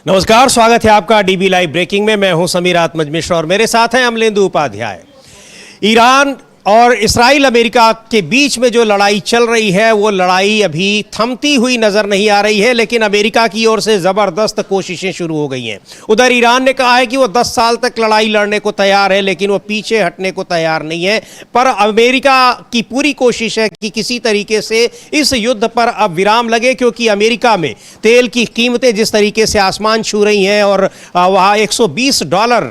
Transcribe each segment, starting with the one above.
नमस्कार, स्वागत है आपका डीबी लाइव ब्रेकिंग में। मैं हूं समीर आत्मज मिश्र और मेरे साथ हैं अमलेंदु उपाध्याय। ईरान और इस्राइल अमेरिका के बीच में जो लड़ाई चल रही है वो लड़ाई अभी थमती हुई नजर नहीं आ रही है, लेकिन अमेरिका की ओर से जबरदस्त कोशिशें शुरू हो गई हैं। उधर ईरान ने कहा है कि वो 10 साल तक लड़ाई लड़ने को तैयार है, लेकिन वो पीछे हटने को तैयार नहीं है। पर अमेरिका की पूरी कोशिश है कि किसी तरीके से इस युद्ध पर अब विराम लगे, क्योंकि अमेरिका में तेल की कीमतें जिस तरीके से आसमान छू रही हैं और वहाँ $120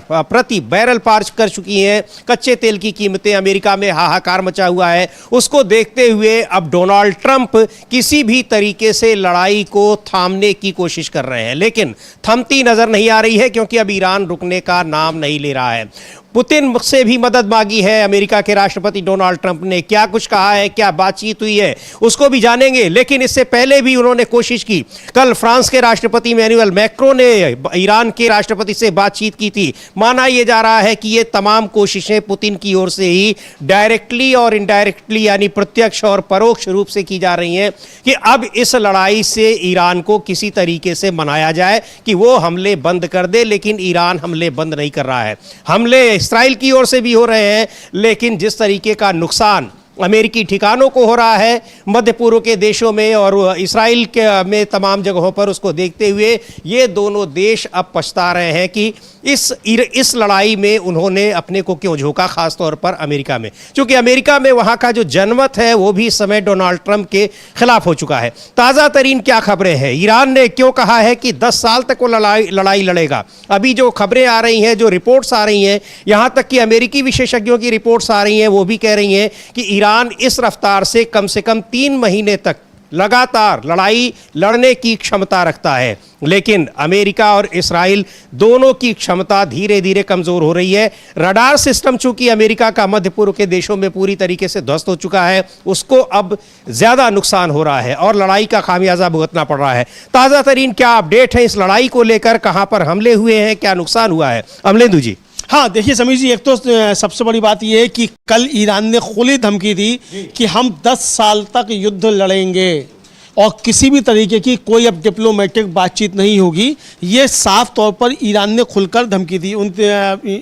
प्रति बैरल पार कर चुकी हैं। कच्चे तेल की कीमतें अमेरिका में हाहाकार मचा हुआ है। उसको देखते हुए अब डोनाल्ड ट्रंप किसी भी तरीके से लड़ाई को थामने की कोशिश कर रहे हैं, लेकिन थमती नजर नहीं आ रही है, क्योंकि अब ईरान रुकने का नाम नहीं ले रहा है। पुतिन से भी मदद मांगी है अमेरिका के राष्ट्रपति डोनाल्ड ट्रंप ने। क्या कुछ कहा है, क्या बातचीत हुई है, उसको भी जानेंगे। लेकिन इससे पहले भी उन्होंने कोशिश की। कल फ्रांस के राष्ट्रपति इमैनुअल मैक्रों ने ईरान के राष्ट्रपति से बातचीत की थी। माना यह जा रहा है कि ये तमाम कोशिशें पुतिन की ओर से ही डायरेक्टली और इनडायरेक्टली, यानी प्रत्यक्ष और परोक्ष रूप से की जा रही हैं कि अब इस लड़ाई से ईरान को किसी तरीके से मनाया जाए कि वो हमले बंद कर दे। लेकिन ईरान हमले बंद नहीं कर रहा है। हमले इस्राइल की ओर से भी हो रहे हैं, लेकिन जिस तरीके का नुकसान अमेरिकी ठिकानों को हो रहा है मध्य पूर्व के देशों में और इस्राइल के में तमाम जगहों पर, उसको देखते हुए ये दोनों देश अब पछता रहे हैं कि इस लड़ाई में उन्होंने अपने को क्यों झोंका, खास तौर पर अमेरिका में। क्योंकि अमेरिका में वहाँ का जो जनमत है वो भी इस समय डोनाल्ड ट्रंप के खिलाफ हो चुका है। ताज़ा तरीन क्या खबरें हैं? ईरान ने क्यों कहा है कि 10 साल तक वो लड़ाई लड़ेगा? अभी जो खबरें आ रही हैं, जो रिपोर्ट्स आ रही हैं, यहाँ तक कि अमेरिकी विशेषज्ञों की रिपोर्ट्स आ रही हैं, वो भी कह रही हैं कि ईरान इस रफ्तार से कम 3 महीने तक लगातार लड़ाई लड़ने की क्षमता रखता है। लेकिन अमेरिका और इस्राइल दोनों की क्षमता धीरे धीरे कमजोर हो रही है। रडार सिस्टम चूंकि अमेरिका का मध्य पूर्व के देशों में पूरी तरीके से ध्वस्त हो चुका है, उसको अब ज्यादा नुकसान हो रहा है और लड़ाई का खामियाजा भुगतना पड़ रहा है। ताजा तरीन क्या अपडेट है इस लड़ाई को लेकर? कहां पर हमले हुए हैं, क्या नुकसान हुआ है? अमलेंदु जी। हाँ, देखिए समीर जी, एक तो सबसे बड़ी बात यह है कि कल ईरान ने खुली धमकी दी कि हम 10 साल तक युद्ध लड़ेंगे और किसी भी तरीके की कोई अब डिप्लोमेटिक बातचीत नहीं होगी। ये साफ तौर पर ईरान ने खुलकर धमकी दी।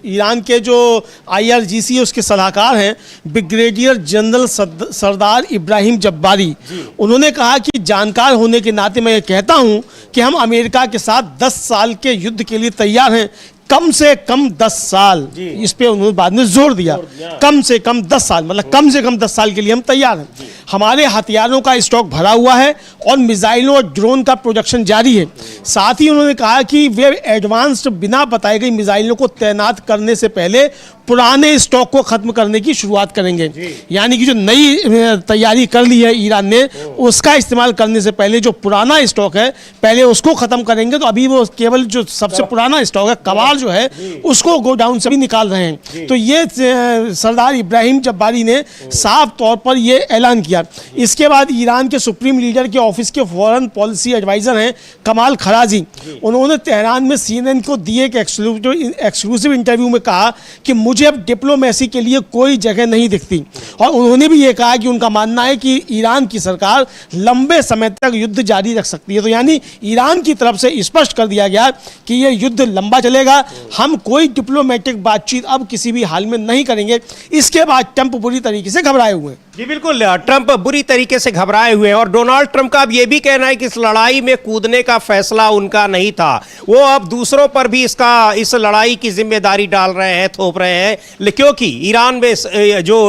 ईरान के जो IRGC उसके सलाहकार हैं ब्रिगेडियर जनरल सरदार इब्राहिम जब्बारी, उन्होंने कहा कि जानकार होने के नाते मैं ये कहता हूँ कि हम अमेरिका के साथ 10 साल के युद्ध के लिए तैयार हैं। कम से कम 10 साल, इस पे उन्होंने बाद में जोर दिया। कम से कम 10 साल, मतलब कम से कम 10 साल के लिए हम तैयार हैं। हमारे हथियारों का स्टॉक भरा हुआ है और मिसाइलों और ड्रोन का प्रोडक्शन जारी है। साथ ही उन्होंने कहा कि वे एडवांस्ड बिना बताई गई मिसाइलों को तैनात करने से पहले पुराने स्टॉक को खत्म करने की शुरुआत करेंगे। यानी कि जो नई तैयारी कर ली है ईरान ने, उसका इस्तेमाल करने से पहले जो पुराना स्टॉक है पहले उसको खत्म करेंगे। तो अभी वो केवल जो सबसे पुराना स्टॉक है, कबाड़ जो है, उसको गोडाउन से भी निकाल रहे हैं। तो ये सरदार इब्राहिम जब्बारी ने साफ तौर पर ये ऐलान किया। इसके बाद ईरान के सुप्रीम लीडर के ऑफिस के फॉरेन पॉलिसी एडवाइजर हैं कमाल खराजी, उन्होंने तेहरान में CNN को दिए एक एक्सक्लूसिव इंटरव्यू में कहा कि मुझे अब डिप्लोमेसी के लिए कोई जगह नहीं दिखती। और उन्होंने भी ये कहा कि उनका मानना है कि ईरान की सरकार लंबे समय तक युद्ध जारी रख सकती है। तो यानी ईरान की तरफ से स्पष्ट कर दिया गया कि यह युद्ध लंबा चलेगा, हम कोई डिप्लोमेटिक बातचीत अब किसी भी हाल में नहीं करेंगे। इसके बाद ट्रंप बुरी तरीके से घबराए हुए हैं। जी बिल्कुल, ट्रंप बुरी तरीके से घबराए हुए हैं और डोनाल्ड ट्रंप का अब यह भी कहना है कि इस लड़ाई में कूदने का फैसला उनका नहीं था। वो अब दूसरों पर भी इस लड़ाई की जिम्मेदारी डाल रहे हैं, थोप रहे हैं, क्योंकि ईरान में जो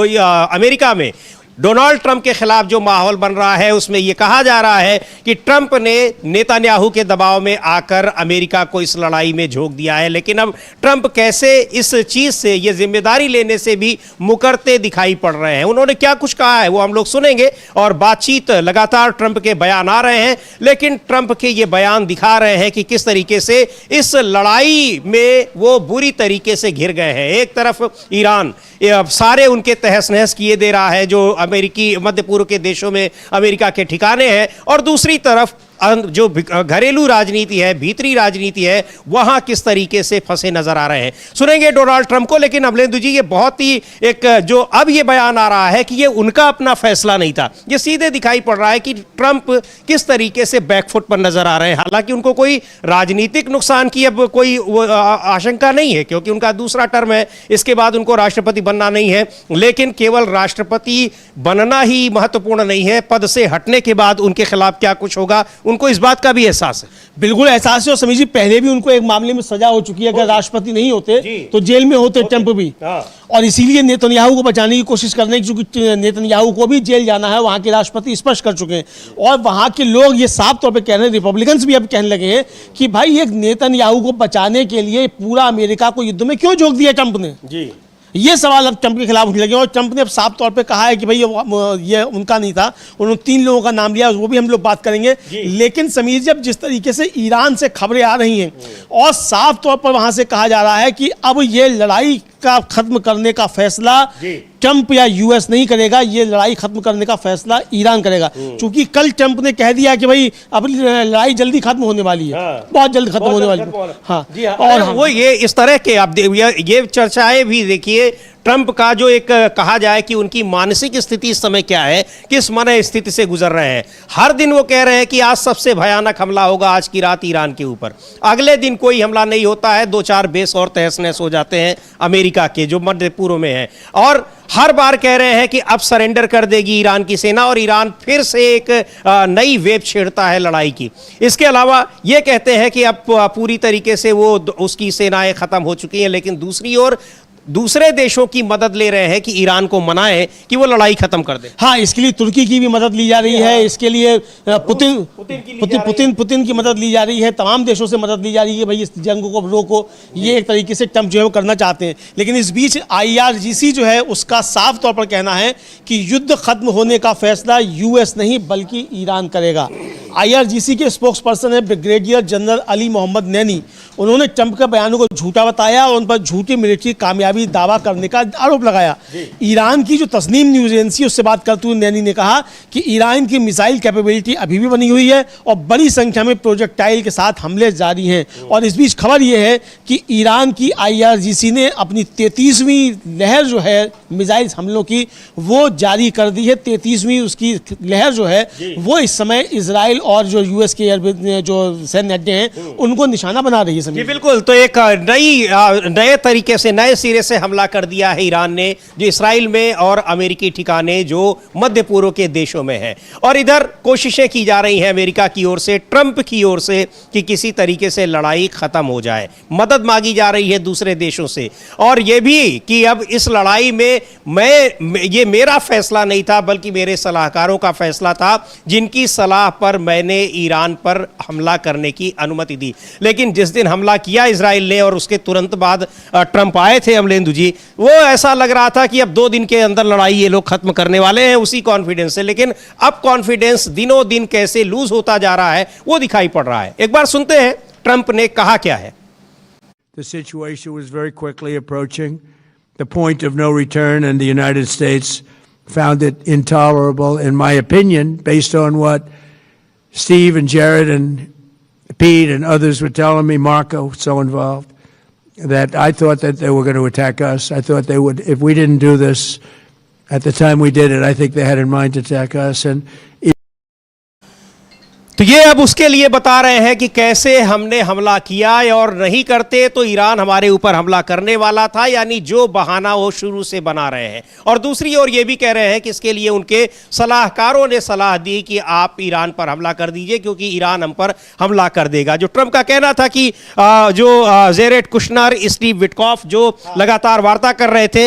अमेरिका में डोनाल्ड ट्रंप के खिलाफ जो माहौल बन रहा है उसमें यह कहा जा रहा है कि ट्रंप ने नेतन्याहू के दबाव में आकर अमेरिका को इस लड़ाई में झोंक दिया है। लेकिन अब ट्रंप कैसे इस चीज से, ये जिम्मेदारी लेने से भी मुकरते दिखाई पड़ रहे हैं। उन्होंने क्या कुछ कहा है वो हम लोग सुनेंगे और बातचीत लगातार ट्रंप के बयान आ रहे हैं, लेकिन ट्रंप के ये बयान दिखा रहे हैं कि किस तरीके से इस लड़ाई में वो बुरी तरीके से घिर गए हैं। एक तरफ ईरान सारे उनके तहस नहस किए दे रहा है जो अमेरिकी मध्य पूर्व के देशों में अमेरिका के ठिकाने हैं, और दूसरी तरफ जो घरेलू राजनीति है, भीतरी राजनीति है, वहां किस तरीके से फंसे नजर आ रहे हैं। सुनेंगे डोनाल्ड ट्रंप को, लेकिन अमलेंदु जी ये बहुत ही एक जो अब ये बयान आ रहा है कि ये उनका अपना फैसला नहीं था, ये सीधे दिखाई पड़ रहा है कि ट्रंप किस तरीके से बैकफुट पर नजर आ रहे हैं। हालांकि उनको कोई राजनीतिक नुकसान की अब कोई आशंका नहीं है, क्योंकि उनका दूसरा टर्म है, इसके बाद उनको राष्ट्रपति बनना नहीं है। लेकिन केवल राष्ट्रपति बनना ही महत्वपूर्ण नहीं है, पद से हटने के बाद उनके खिलाफ क्या कुछ होगा, उनको इस बात का भी एहसास है। बिल्कुल एहसास है। और समीर जी, पहले भी उनको एक मामले में सजा हो चुकी है, अगर राष्ट्रपति नहीं होते तो जेल में होते ट्रंप भी। और इसीलिए नेतन्याहू को बचाने की कोशिश कर रहे हैं, क्योंकि नेतन्याहू को भी जेल जाना है, वहां के राष्ट्रपति स्पष्ट कर चुके हैं। और वहां के लोग ये साफ तौर पे कह रहे हैं, रिपब्लिकन्स भी अब कहने लगे हैं कि भाई एक नेतन्याहू को बचाने के लिए पूरा अमेरिका को युद्ध में क्यों झोंक दिया ट्रंप ने। जी, ये सवाल अब ट्रंप के खिलाफ उठने लगे। और ट्रंप ने अब साफ तौर पे कहा है कि भाई ये उनका नहीं था, उन्होंने 3 लोगों का नाम लिया, वो भी हम लोग बात करेंगे। लेकिन समीर जी, अब जिस तरीके से ईरान से खबरें आ रही हैं और साफ तौर पर वहां से कहा जा रहा है कि अब ये लड़ाई का खत्म करने का फैसला ट्रंप या यूएस नहीं करेगा, ये लड़ाई खत्म करने का फैसला ईरान करेगा। क्योंकि कल ट्रंप ने कह दिया कि भाई अब लड़ाई जल्दी खत्म होने वाली है, बहुत जल्द खत्म होने वाली है। हाँ, और वो ये इस तरह के आप ये चर्चाएं भी देखिए, ट्रंप का जो एक कहा जाए कि उनकी मानसिक स्थिति इस समय क्या है, किस मन स्थिति से गुजर रहे हैं। हर दिन वो कह रहे हैं कि आज सबसे भयानक हमला होगा आज की रात ईरान के ऊपर, अगले दिन कोई हमला नहीं होता है, 2-4 बेस और तहस नहस हो जाते हैं अमेरिका के जो मध्य पूर्व में है। और हर बार कह रहे हैं कि अब सरेंडर कर देगी ईरान की सेना, और ईरान फिर से एक नई वेव छेड़ता है लड़ाई की। इसके अलावा ये कहते हैं कि अब पूरी तरीके से वो उसकी सेनाएं खत्म हो चुकी हैं, लेकिन दूसरी ओर दूसरे देशों की मदद ले रहे हैं कि ईरान को मनाए कि वो लड़ाई खत्म कर दे। हाँ, इसके लिए तुर्की की भी मदद ली जा रही है, इसके लिए पुतिन की मदद ली जा रही है, तमाम देशों से मदद ली जा रही है, भाई इस जंग को रोको। ये एक तरीके से ट्रंप जो है वो करना चाहते हैं। लेकिन इस बीच IRGC जो है उसका साफ तौर पर कहना है कि युद्ध खत्म होने का फैसला यूएस नहीं बल्कि ईरान करेगा। IRGC के स्पोक्स पर्सन है ब्रिगेडियर जनरल अली मोहम्मद नैनी, उन्होंने ट्रंप के बयानों को झूठा बताया और उन पर झूठी मिलिट्री कामयाबी दावा करने का आरोप लगाया। ईरान की जो तस्नीम न्यूज एजेंसी, उससे बात करते हुए नैनी ने कहा कि ईरान की मिसाइल कैपेबिलिटी अभी भी बनी हुई है और बड़ी संख्या में प्रोजेक्टाइल के साथ हमले जारी हैं। और इस बीच खबर यह है कि ईरान की IRGC ने अपनी 33वीं लहर जो है मिसाइल हमलों की वो जारी कर दी है। 33वीं उसकी लहर जो है वो इस समय इजराइल और जो यूएस के जो सैन्य अड्डे हैं उनको निशाना बना रही है। जी बिल्कुल, तो एक नए तरीके से नए सिरे से हमला कर दिया है ईरान ने, जो इस्राइल में और अमेरिकी ठिकाने जो मध्य पूर्व के देशों में है। और इधर कोशिशें की जा रही हैं अमेरिका की ओर से, ट्रंप की ओर से, कि किसी तरीके से लड़ाई खत्म हो जाए। मदद मांगी जा रही है दूसरे देशों से, और यह भी कि अब इस लड़ाई में ये मेरा फैसला नहीं था बल्कि मेरे सलाहकारों का फैसला था, जिनकी सलाह पर मैंने ईरान पर हमला करने की अनुमति दी। लेकिन जिस दिन हमला किया इजराइल ने और उसके तुरंत बाद ट्रंप आए थे अमलेंदु जी, वो ऐसा लग रहा था कि अब 2 दिन के अंदर लड़ाई ये लोग खत्म करने वाले हैं, उसी कॉन्फिडेंस से। लेकिन अब कॉन्फिडेंस दिनों दिन कैसे लूज होता जा रहा है वो दिखाई पड़ रहा है। एक बार सुनते हैं ट्रंप ने कहा क्या है। The situation was very quickly approaching the point of no return, and the United States found it intolerable, in my opinion, based on what Steve and Jared and Pete and others were telling me, Marco, so involved, that I thought that they were going to attack us. I thought they would, if we didn't do this at the time we did it, I think they had in mind to attack us. And तो ये अब उसके लिए बता रहे हैं कि कैसे हमने हमला किया, और नहीं करते तो ईरान हमारे ऊपर हमला करने वाला था, यानी जो बहाना वो शुरू से बना रहे हैं। और दूसरी ओर ये भी कह रहे हैं कि इसके लिए उनके सलाहकारों ने सलाह दी कि आप ईरान पर हमला कर दीजिए क्योंकि ईरान हम पर हमला कर देगा। जो ट्रंप का कहना था कि जो जेरेड कुशनर, स्टीव विटकॉफ जो लगातार वार्ता कर रहे थे,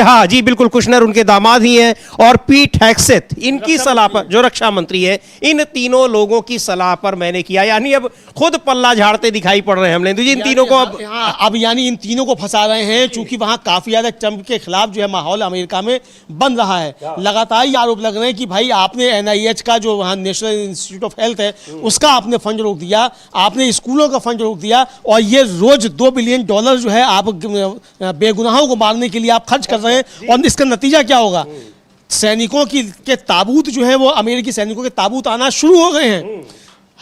हाँ जी बिल्कुल, कुशनर उनके दामाद ही हैं, और पीट हेग्सेथ इनकी सलाह पर, जो रक्षा मंत्री है, इन तीनों लोगों की सलाह पर मैंने किया। यानी अब खुद पल्ला झाड़ते दिखाई पड़ रहे हैं हमने इन तीनों को अब यानी इन तीनों को फंसा रहे हैं, चूंकि वहां काफी ज्यादा ट्रंप के खिलाफ जो है माहौल अमेरिका में बन रहा है। लगातार ये आरोप लग रहे हैं कि भाई आपने NIH का जो वहां नेशनल इंस्टीट्यूट ऑफ हेल्थ है उसका आपने फंड रोक दिया, आपने स्कूलों का फंड रोक दिया, और ये रोज $2 बिलियन जो है आप बेगुनाहों को मारने के लिए आप खर्च कर रहे हैं, और इसका नतीजा क्या होगा? सैनिकों के ताबूत जो है वो अमेरिकी सैनिकों के ताबूत आना शुरू हो गए हैं।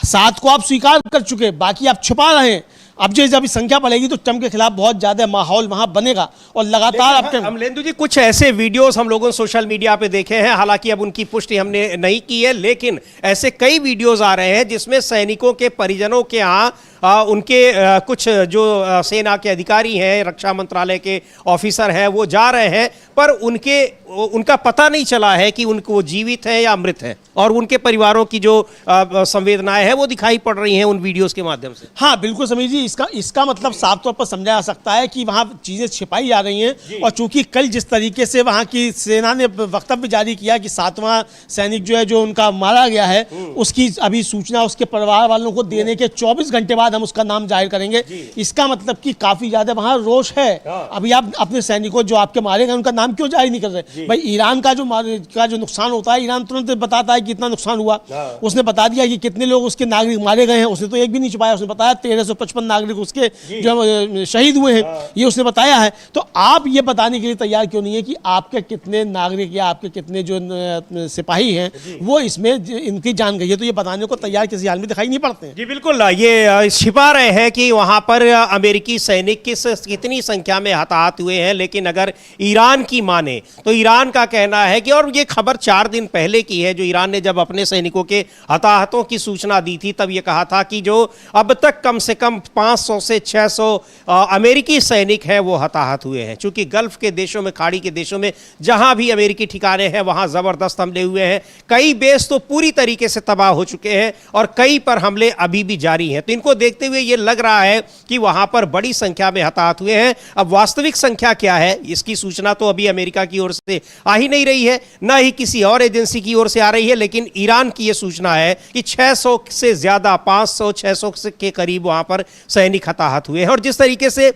7 को आप स्वीकार कर चुके, बाकी आप छुपा रहे हैं। अब जो जब संख्या बढ़ेगी तो ट्रंप के खिलाफ बहुत ज्यादा माहौल वहां बनेगा और लगातार अब अमलेंदु जी कुछ ऐसे वीडियोस हम लोगों ने सोशल मीडिया पे देखे हैं, हालांकि अब उनकी पुष्टि हमने नहीं की है, लेकिन ऐसे कई वीडियोस आ रहे हैं जिसमें सैनिकों के परिजनों के यहाँ उनके कुछ जो सेना के अधिकारी हैं, रक्षा मंत्रालय के ऑफिसर हैं, वो जा रहे हैं, पर उनका पता नहीं चला है कि वो जीवित हैं या मृत हैं, और उनके परिवारों की जो संवेदनाएं हैं वो दिखाई पड़ रही हैं उन वीडियोस के माध्यम से। हाँ बिल्कुल समीर जी, इसका मतलब साफ तौर पर समझा जा सकता है कि वहाँ चीजें छिपाई जा रही हैं, और चूंकि कल जिस तरीके से वहाँ की सेना ने वक्तव्य जारी किया कि 7वां सैनिक जो है जो उनका मारा गया है, उसकी अभी सूचना उसके परिवार वालों को देने के 24 घंटे बाद हम उसका नाम जाहिर करेंगे। इसका मतलब कि काफी ज्यादा वहाँ रोष है। अभी आप अपने सैनिकों जो आपके मारे गए उनका नाम क्यों जारी नहीं कर रहे? भाई ईरान का जो नुकसान होता है, ईरान तुरंत बताता है कि इतना नुकसान हुआ। उसने बता दिया कि कितने लोग उसके नागरिक मारे गए हैं, उसने तो एक भी नहीं छुपाया। उसने बताया 1355 नागरिक उसके जो शहीद हुए हैं, ये उसने बताया है। तो आप ये बताने के लिए तैयार क्यों नहीं है कि आपके कितने नागरिक या आपके कितने जो सिपाही हैं वो इसमें इनकी जान गई है? तो ये बताने को तैयार किसी हाल में दिखाई नहीं पड़ते हैं। जी बिल्कुल, ये छिपा रहे हैं कि वहां पर अमेरिकी सैनिक कितनी संख्या में हताहत हुए हैं, लेकिन अगर ईरान की माने तो ईरान का कहना है कि, और ये खबर 4 दिन पहले की है, जो ईरान ने जब अपने सैनिकों के हताहतों की सूचना दी थी तब ये कहा था कि जो अब तक कम से कम 500 से 600 अमेरिकी सैनिक हैं वो हताहत हुए हैं। चूंकि गल्फ के देशों में, खाड़ी के देशों में जहां भी अमेरिकी ठिकाने हैं वहां जबरदस्त हमले हुए हैं। कई बेस तो पूरी तरीके से तबाह हो चुके हैं और कई पर हमले अभी भी जारी हैं। तो इनको देखते हुए ये लग रहा है कि वहां पर बड़ी संख्या में हताहत हुए हैं। अब वास्तविक संख्या क्या है इसकी सूचना तो अभी अमेरिका की ओर से आ ही नहीं रही है, ना ही किसी और एजेंसी की ओर से आ रही है, लेकिन ईरान की यह सूचना है कि 600 से ज्यादा, 500-600 के करीब वहां पर सैनिक हताहत हुए हैं। और जिस तरीके से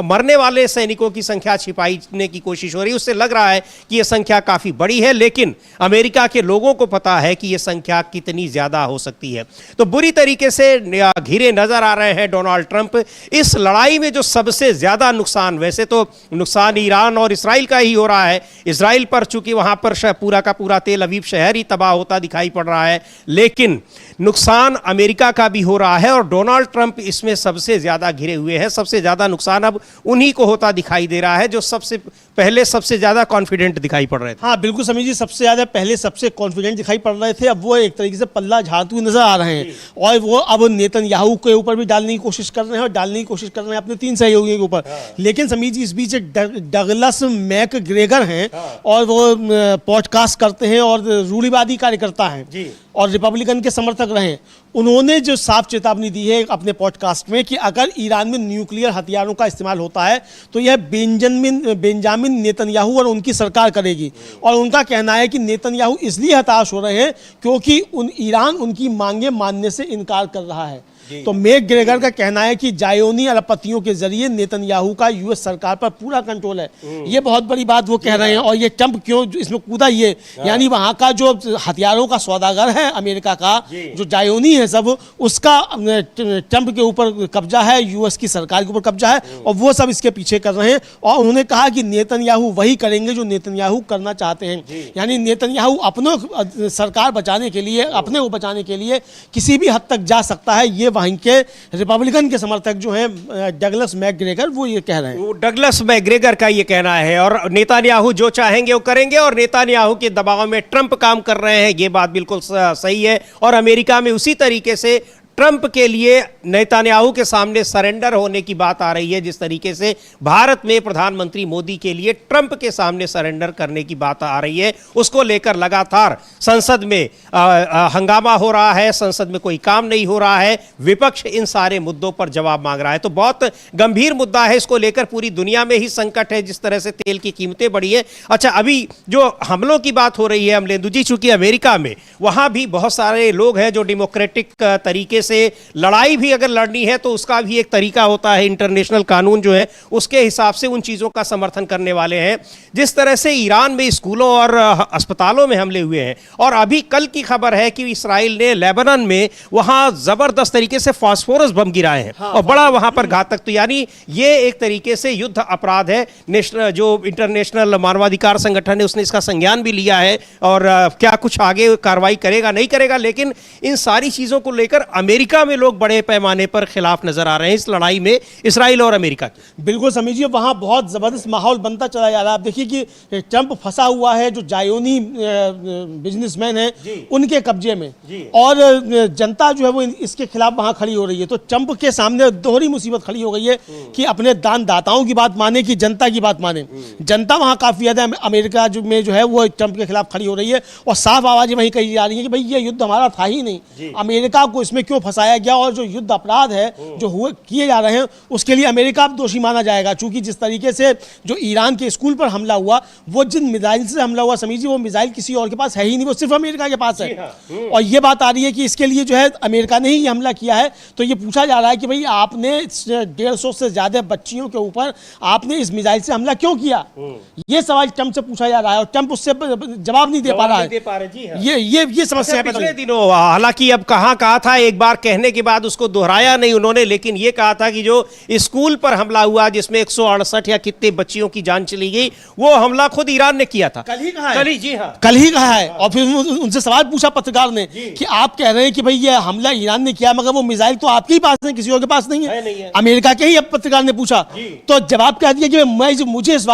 मरने वाले सैनिकों की संख्या छिपाने की कोशिश हो रही है, उससे लग रहा है कि यह संख्या काफी बड़ी है, लेकिन अमेरिका के लोगों को पता है कि यह संख्या कितनी ज्यादा हो सकती है। तो बुरी तरीके से घिरे नजर आ रहे हैं डोनाल्ड ट्रंप। इस लड़ाई में जो सबसे ज्यादा नुकसान, वैसे तो नुकसान ईरान और इस्राइल का ही हो रहा है। इस्राइल पर चूंकि वहां पर पूरा का पूरा तेल अवीव शहर ही तबाह होता दिखाई पड़ रहा है, लेकिन नुकसान अमेरिका का भी हो रहा है और डोनाल्ड ट्रंप इसमें सबसे ज्यादा घिरे हुए हैं। सबसे ज्यादा नुकसान अब उन्हीं को होता दिखाई दे रहा है जो सबसे पहले सबसे ज्यादा कॉन्फिडेंट दिखाई पड़ रहे थे। हाँ बिल्कुल समीर जी, सबसे ज्यादा पहले सबसे कॉन्फिडेंट दिखाई पड़ रहे थे, अब वो एक तरीके से पल्ला झाड़ते हुए नजर आ रहे हैं। और वो अब नेतन्याहू के ऊपर भी डालने की कोशिश कर रहे हैं और डालने की कोशिश कर रहे हैं अपने 3 सहयोगियों के ऊपर। लेकिन समीर जी, इस बीच डगलस मैकग्रेगर हैं और वो पॉडकास्ट करते हैं और रूढ़िवादी कार्यकर्ता हैं और रिपब्लिकन के समर्थक रहे। उन्होंने जो साफ चेतावनी दी है अपने पॉडकास्ट में कि अगर ईरान में न्यूक्लियर हथियारों का इस्तेमाल होता है तो यह बेंजामिन नेतन्याहू और उनकी सरकार करेगी। और उनका कहना है कि नेतन्याहू इसलिए हताश हो रहे हैं क्योंकि ईरान उनकी मांगे मानने से इनकार कर रहा है। तो मैकग्रेगर का कहना है कि जायोनी अरबपतियों के जरिए नेतन्याहू का यूएस सरकार पर पूरा कंट्रोल है। ये बहुत बड़ी बात वो कह रहे हैं। और ये ट्रंप क्यों इसमें कूदा, ये यानी वहां का जो हथियारों का सौदागर है अमेरिका का, जो जायोनी है सब, उसका ट्रंप के ऊपर कब्जा है, यूएस की सरकार के ऊपर कब्जा है और वो सब इसके पीछे कर रहे हैं। और उन्होंने कहा कि नेतन्याहू वही करेंगे जो नेतन्याहू करना चाहते हैं। यानी नेतन्याहू अपने सरकार बचाने के लिए, अपने को बचाने के लिए किसी भी हद तक जा सकता है। ये वहीं के रिपब्लिकन के समर्थक जो हैं डगलस मैकग्रेगर, वो ये कह रहे हैं। डगलस मैकग्रेगर का ये कहना है। और नेतन्याहू जो चाहेंगे वो करेंगे और नेतन्याहू के दबाव में ट्रंप काम कर रहे हैं, ये बात बिल्कुल सही है। और अमेरिका में उसी तरीके से ट्रंप के लिए नेतन्याहू के सामने सरेंडर होने की बात आ रही है, जिस तरीके से भारत में प्रधानमंत्री मोदी के लिए ट्रंप के सामने सरेंडर करने की बात आ रही है। उसको लेकर लगातार संसद में हंगामा हो रहा है, संसद में कोई काम नहीं हो रहा है, विपक्ष इन सारे मुद्दों पर जवाब मांग रहा है। तो बहुत गंभीर मुद्दा है, इसको लेकर पूरी दुनिया में ही संकट है, जिस तरह से तेल की कीमतें बढ़ी है। अच्छा, अभी जो हमलों की बात हो रही है अमलेंदु जी, चूंकि अमेरिका में वहां भी बहुत सारे लोग हैं जो डेमोक्रेटिक तरीके से लड़ाई भी अगर लड़नी है तो उसका भी एक तरीका होता है, इंटरनेशनल कानून जो है उसके हिसाब से उन चीज़ों का समर्थन करने वाले हैं। जिस तरह से ईरान में स्कूलों और अस्पतालों में हमले हुए हैं, और अभी कल की खबर है कि इसराइल ने लेबनान में वहां जबरदस्त तरीके से फास्फोरस बम गिराए हैं और बड़ा वहां पर घातक, तो यानी ये एक तरीके से युद्ध अपराध है। नेशनल जो इंटरनेशनल मानवाधिकार संगठन है उसने इसका संज्ञान भी लिया है, और क्या कुछ आगे कार्रवाई करेगा नहीं करेगा, लेकिन इन सारी चीजों को लेकर अमेरिका में लोग बड़े पैमाने पर खिलाफ नजर आ रहे हैं इस लड़ाई में इसराइल और अमेरिका की। बिल्कुल समझिए, वहाँ बहुत ज़बरदस्त माहौल बनता चला जा रहा है। आप देखिए कि ट्रंप फंसा हुआ है जो जायोनी बिजनेसमैन है उनके कब्जे में, और जनता जो है वो इसके खिलाफ वहाँ खड़ी हो रही है। तो ट्रंप के सामने दोहरी मुसीबत खड़ी हो गई है कि अपने दानदाताओं की बात माने कि जनता की बात माने। जनता वहाँ काफ़ी ज़्यादा अमेरिका में जो है वो ट्रंप के खिलाफ खड़ी हो रही है, और साफ आवाज़ें वहीं कही जा रही है कि भाई ये युद्ध हमारा था ही नहीं, अमेरिका को इसमें क्यों फंसाया गया, और जो युद्ध अपराध है जो हुए किए जा रहे हैं उसके लिए अमेरिका अब दोषी माना जाएगा। चूंकि जिस तरीके से जो ईरान के स्कूल पर हमला हुआ, वो जिन मिसाइल से हमला हुआ समझिए वो मिसाइल किसी और के पास है ही नहीं, वो सिर्फ अमेरिका के पास है। और ये बात आ रही है कि इसके लिए जो है अमेरिका ने ही ये हमला किया है। तो ये पूछा जा रहा है कि भाई आपने 150 से ज्यादा बच्चियों के ऊपर आपने इस मिसाइल से हमला क्यों किया, ये सवाल ट्रंप से पूछा जा रहा है, और ट्रंप उससे जवाब नहीं दे पा रहा है। ये समस्या है। पिछले दिनों हालांकि अब कहा था, एक बार कहने के बाद उसको दोहराया नहीं उन्होंने, लेकिन ये कहा था कि जो स्कूल पर हमला हुआ जिसमें 168 या कितने बच्चियों की जान चली गई, वो हमला खुद ईरान ने किया था। कल ही कहा है, कल ही कहा है। और फिर उनसे सवाल पूछा पत्रकार ने कि आप कह रहे हैं कि भाई ये हमला ईरान ने किया, मगर वो मिसाइल तो आपके ही पास है, किसी और के पास नहीं है। अमेरिका के ही अब पत्रकार ने पूछा, तो जवाब कह दिया कि मुझे इस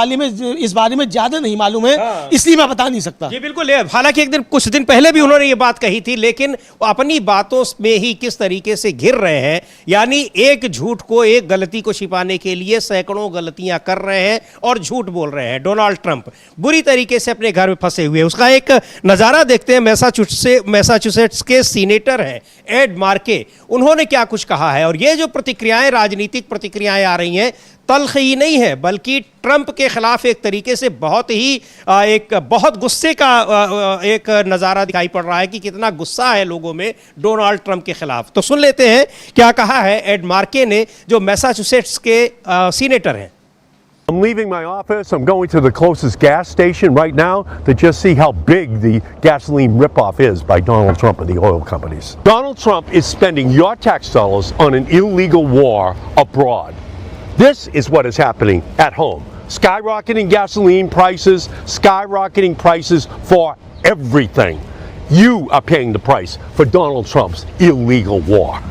बारे में ज्यादा नहीं मालूम है, इसलिए मैं बता नहीं सकता। जी बिल्कुल। हालांकि कुछ दिन पहले भी उन्होंने ये बात कही थी, लेकिन अपनी बातों में ही किस तरीके से घिर रहे हैं, यानी एक झूठ को, एक गलती को छिपाने के लिए सैकड़ों गलतियां कर रहे हैं और झूठ बोल रहे हैं। डोनाल्ड ट्रंप बुरी तरीके से अपने घर में फंसे हुए, उसका एक नजारा देखते हैं। मैसाचुसेट्स के सीनेटर हैं एड मार्के, उन्होंने क्या कुछ कहा है। और ये जो प्रतिक्रियाएं, राजनीतिक प्रतिक्रियाएं आ रही हैं, तल्ख ही नहीं है, बल्कि ट्रंप के खिलाफ एक तरीके से बहुत गुस्से का एक नज़ारा दिखाई पड़ रहा है कि कितना गुस्सा है लोगों में डोनाल्ड ट्रंप के खिलाफ। तो सुन लेते हैं क्या कहा है एड मार्के ने, जो मैसाचुसेट्स के सीनेटर हैं। I'm leaving my office. I'm going to the closest gas station right now to just see how big the gasoline ripoff is by Donald Trump and the oil companies. Donald Trump is spending your tax dollars on an illegal war abroad. This is what is happening at home. Skyrocketing gasoline prices, skyrocketing prices for everything. You are paying the price for Donald Trump's illegal war.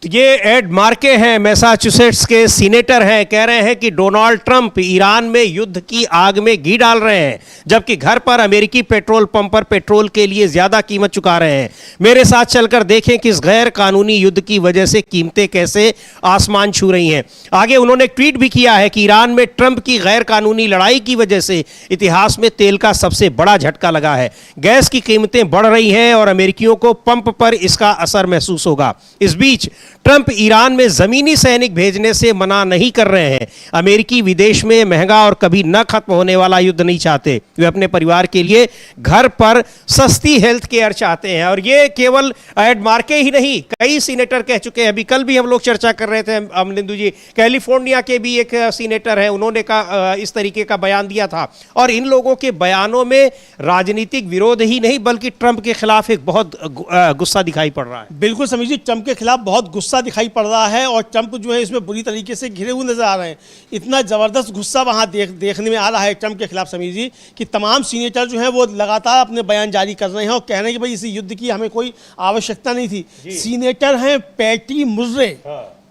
ये add मार्के हैं, Massachusetts के senator हैं, कह रहे हैं कि Donald Trump Iran में युद्ध की आग में घी डाल रहे हैं, जबकि घर पर अमेरिकी पेट्रोल पंप पर पेट्रोल के लिए ज्यादा कीमत चुका रहे हैं। मेरे साथ चलकर देखें कि इस गैर कानूनी युद्ध की वजह से कीमतें कैसे आसमान छू रही हैं। आगे उन्होंने एक ट्वीट भी किया है कि ईरान में ट्रंप की गैर कानूनी लड़ाई की वजह से इतिहास में तेल का सबसे बड़ा झटका लगा है। गैस की कीमतें बढ़ रही हैं और अमेरिकियों को पंप पर इसका असर महसूस होगा। इस बीच ट्रंप ईरान में जमीनी सैनिक भेजने से मना नहीं कर रहे हैं। अमेरिकी विदेश में महंगा और कभी न खत्म होने वाला युद्ध नहीं चाहते, वे अपने परिवार के लिए घर पर सस्ती हेल्थ केयर चाहते हैं। और ये केवल एड मार्के ही नहीं, कई सीनेटर कह चुके हैं। अभी कल भी हम लोग चर्चा कर रहे थे अमलिंदु जी, कैलिफोर्निया के भी एक सीनेटर हैं, उन्होंने इस तरीके का बयान दिया था। और इन लोगों के बयानों में राजनीतिक विरोध ही नहीं, बल्कि ट्रंप के खिलाफ एक बहुत गुस्सा दिखाई पड़ रहा है। बिल्कुल समझिए, ट्रंप के खिलाफ बहुत गुस्सा दिखाई पड़ रहा है, और ट्रंप जो है इसमें बुरी तरीके से घिरे हुए नजर आ रहे हैं। इतना जबरदस्त गुस्सा वहां देखने में आ रहा है ट्रंप के खिलाफ समझिए कि तमाम सीनेटर जो है वो लगातार अपने बयान जारी कर रहे हैं और कह रहे हैं कि भाई इस युद्ध की हमें कोई आवश्यकता नहीं थी। सीनेटर हैं Patty Murray,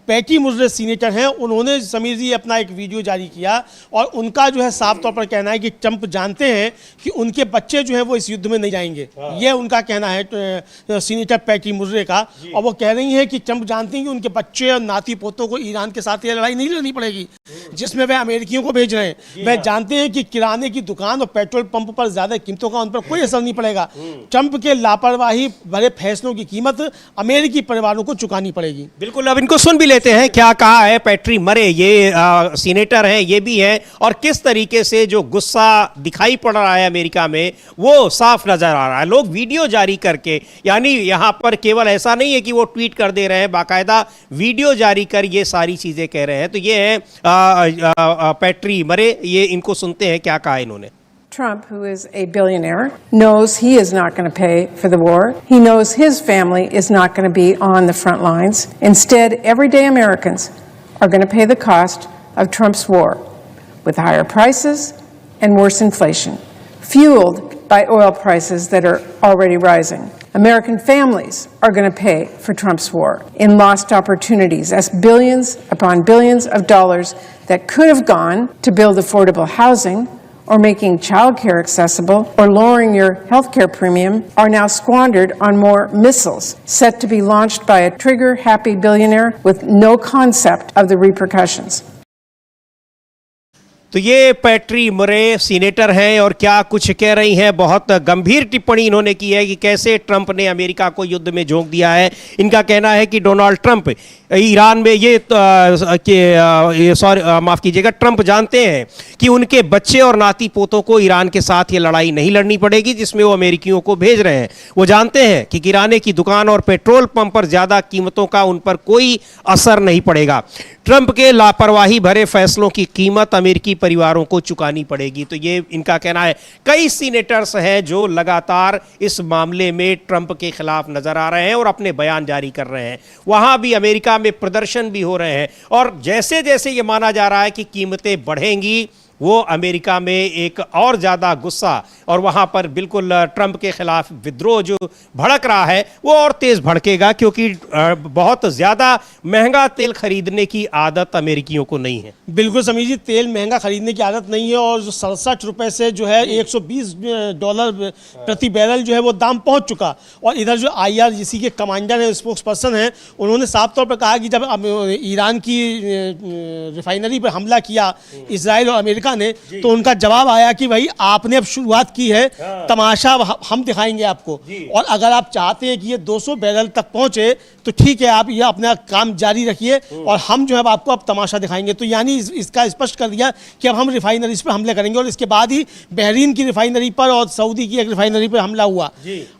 Patty Murray senator हैं, उन्होंने समीर जी अपना एक वीडियो जारी किया और उनका जो है साफ तौर पर कहना है कि ट्रंप जानते हैं कि उनके बच्चे जो है वो इस युद्ध में नहीं जाएंगे। ये उनका कहना है सीनेटर पैटी मुर्रे का। और वो कह रही हैं कि ट्रंप जानते हैं कि उनके बच्चे और नाती पोतों को ईरान के साथ ये लड़ाई नहीं लड़नी पड़ेगी जिसमें वे अमेरिकियों को भेज रहे हैं। वे जानते हैं कि किराने की दुकान और पेट्रोल पंप पर ज्यादा कीमतों का उन पर कोई असर नहीं पड़ेगा। ट्रंप के लापरवाही भरे फैसलों की कीमत अमेरिकी परिवारों को चुकानी पड़ेगी। बिल्कुल, अब इनको सुन भी लेते हैं क्या कहा है पैट्री मरे, ये सीनेटर हैं, ये भी हैं, और किस तरीके से जो गुस्सा दिखाई पड़ रहा है अमेरिका में वो साफ नजर आ रहा है। लोग वीडियो जारी करके, यानी यहाँ पर केवल ऐसा नहीं है कि वो ट्वीट कर दे रहे हैं, बाकायदा वीडियो जारी कर ये सारी चीजें कह रहे हैं। तो ये है पैट्री मरे, ये इनको सुनते हैं क्या कहा इन्होंने। Trump, who is a billionaire, knows he is not going to pay for the war. He knows his family is not going to be on the front lines. Instead, everyday Americans are going to pay the cost of Trump's war with higher prices and worse inflation, fueled by oil prices that are already rising. American families are going to pay for Trump's war in lost opportunities as billions upon billions of dollars that could have gone to build affordable housing or making childcare accessible or lowering your healthcare premium are now squandered on more missiles set to be launched by a trigger-happy billionaire with no concept of the repercussions. तो ये पैट्री मरे senator हैं और क्या कुछ कह रही हैं। बहुत गंभीर टिप्पणी इन्होंने की है कि कैसे ट्रंप ने अमेरिका को युद्ध में झोंक दिया है। इनका कहना है कि डोनाल्ड ट्रंप ईरान में माफ कीजिएगा, ट्रंप जानते हैं कि उनके बच्चे और नाती पोतों को ईरान के साथ ये लड़ाई नहीं लड़नी पड़ेगी जिसमें वो अमेरिकियों को भेज रहे हैं। वो जानते हैं कि किराने की दुकान और पेट्रोल पंप पर ज्यादा कीमतों का उन पर कोई असर नहीं पड़ेगा। ट्रंप के लापरवाही भरे फैसलों की कीमत अमेरिकी परिवारों को चुकानी पड़ेगी। तो ये इनका कहना है। कई सीनेटर्स हैं जो लगातार इस मामले में ट्रंप के खिलाफ नजर आ रहे हैं और अपने बयान जारी कर रहे हैं। वहां भी अमेरिका में प्रदर्शन भी हो रहे हैं और जैसे जैसे ये माना जा रहा है कि कीमतें बढ़ेंगी, वो अमेरिका में एक और ज़्यादा गुस्सा और वहाँ पर बिल्कुल ट्रंप के खिलाफ विद्रोह जो भड़क रहा है वो और तेज़ भड़केगा, क्योंकि बहुत ज़्यादा महंगा तेल खरीदने की आदत अमेरिकियों को नहीं है। बिल्कुल समीर जी, तेल महंगा खरीदने की आदत नहीं है और जो 67 रुपये से जो है $120 प्रति बैरल जो है वो दाम पहुँच चुका। और इधर जो IRGC के कमांडर है, स्पोक्स पर्सन हैं, उन्होंने साफ तौर पर कहा कि जब ईरान की रिफाइनरी पर हमला किया इसराइल और अमेरिका ने, तो उनका जवाब आया कि भाई आपने अब शुरुआत की है, तमाशा हम दिखाएंगे आपको, और अगर आप चाहते हैं कि ये 200 बैरल तक पहुंचे तो ठीक है, आप ये अपना काम जारी रखिए और हम जो है आपको अब तमाशा दिखाएंगे। तो यानी इसका स्पष्ट कर दिया कि अब हम रिफाइनरीज पर हमले करेंगे। और इसके बाद ही बहरीन की रिफाइनरी पर और सऊदी की एक रिफाइनरी पर हमला हुआ।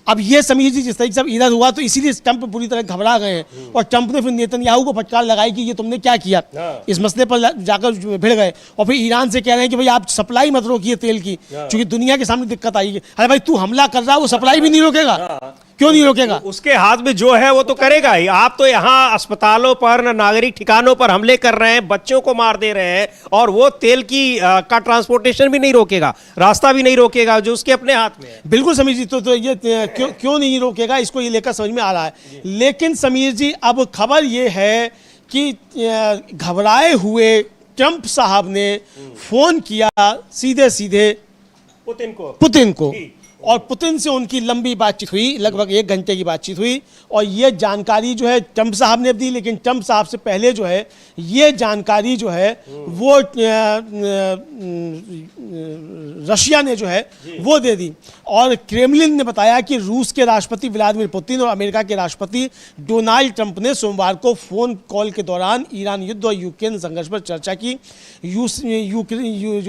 अब ये समीर जी जिस तरीके से इधर हुआ, तो इसीलिए ट्रंप पूरी तरह घबरा गए हैं और ट्रंप ने फिर नेतन्याहू को फटकार लगाई कि ये तुमने क्या किया। इस मसले पर जाकर भिड़ गए और फिर ईरान से कह रहे हैं कि भाई आप सप्लाई मत रोकिए तेल की, क्योंकि दुनिया के सामने दिक्कत आएगी। अरे भाई तू हमला कर रहा है, वो सप्लाई भी नहीं रोकेगा, क्यों नहीं रोकेगा? उसके हाथ में जो है वो तो करेगा ही। आप तो यहाँ अस्पतालों पर, नागरिक ठिकानों पर हमले कर रहे हैं, बच्चों को मार दे रहे हैं, और वो तेल की का ट्रांसपोर्टेशन भी नहीं रोकेगा, रास्ता भी नहीं रोकेगा जो उसके अपने हाथ में है। बिल्कुल समीर जी, तो ये क्यों नहीं रोकेगा, इसको ये लेकर समझ में आ रहा है। लेकिन समीर जी अब खबर ये है कि घबराए हुए ट्रंप साहब ने फोन किया सीधे सीधे पुतिन को और पुतिन से उनकी लंबी बातचीत हुई, लगभग 1 घंटे की बातचीत हुई। और ये जानकारी जो है ट्रंप साहब ने दी, लेकिन ट्रंप साहब से पहले जो है ये जानकारी जो है वो रशिया ने जो है वो दे दी। और क्रेमलिन ने बताया कि रूस के राष्ट्रपति व्लादिमीर पुतिन और अमेरिका के राष्ट्रपति डोनाल्ड ट्रंप ने सोमवार को फोन कॉल के दौरान ईरान युद्ध और यूक्रेन संघर्ष पर चर्चा की।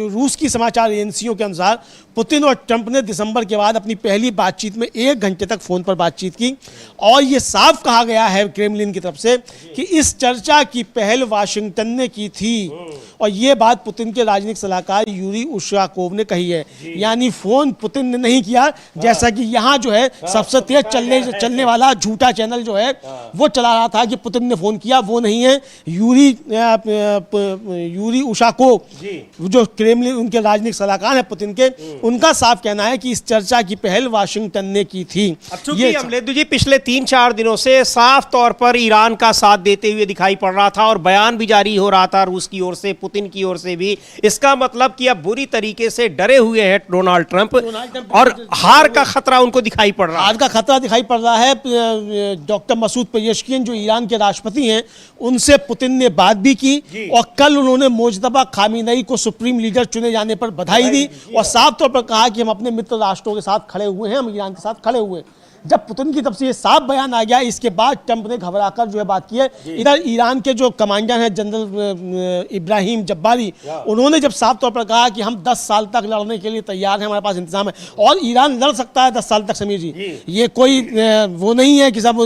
रूस की समाचार एजेंसियों के अनुसार पुतिन और ट्रंप ने दिसंबर के बाद अपनी पहली बातचीत में 1 घंटे तक फोन पर बातचीत की। और ये साफ कहा गया है क्रेमलिन की तरफ से कि इस चर्चा की पहल वाशिंगटन ने की थी। और ये बात पुतिन के राजनीतिक सलाहकार यूरी उशाकोव ने कही है। यानी फोन पुतिन ने नहीं किया, जैसा कि यहाँ जो है सबसे तेज चलने वाला झूठा चैनल जो है वो चला रहा था कि पुतिन ने फोन किया, वो नहीं है। यूरी उशाकोव जो क्रेमलिन उनके राजनीतिक सलाहकार है पुतिन के, उनका साफ कहना है कि इस चर्चा की पहल वाशिंगटन ने की थी। ये अमलेंदु जी पिछले 3-4 दिनों से साफ तौर पर ईरान का साथ देते हुए दिखाई पड़ रहा था और बयान भी जारी हो रहा था रूस की ओर से, पुतिन की ओर से भी। इसका मतलब कि अब बुरी तरीके से डरे हुए हैं डोनाल्ड ट्रंप और हार का खतरा उनको दिखाई पड़ रहा है। हार का खतरा दिखाई पड़ रहा है। डॉक्टर मसूद पेजेश्कियन जो ईरान के राष्ट्रपति हैं, उनसे पुतिन ने बात भी की और कल उन्होंने मोजतबा खामेनेई को सुप्रीम लीडर चुने जाने पर बधाई दी और साफ तौर पर कहा कि हम अपने मित्र राष्ट्रों के साथ खड़े हुए हैं, हम ईरान के साथ खड़े हुए हैं। जब पुतिन की तरफ से ये साफ बयान आ गया, इसके बाद ट्रंप ने घबराकर जो है बात की है। इधर ईरान के जो कमांडर हैं जनरल इब्राहिम जब्बारी, उन्होंने जब साफ तौर पर कहा कि हम 10 साल तक लड़ने के लिए तैयार हैं, हमारे पास इंतजाम है, और ईरान लड़ सकता है 10 साल तक। समीर जी, ये कोई वो नहीं है कि सब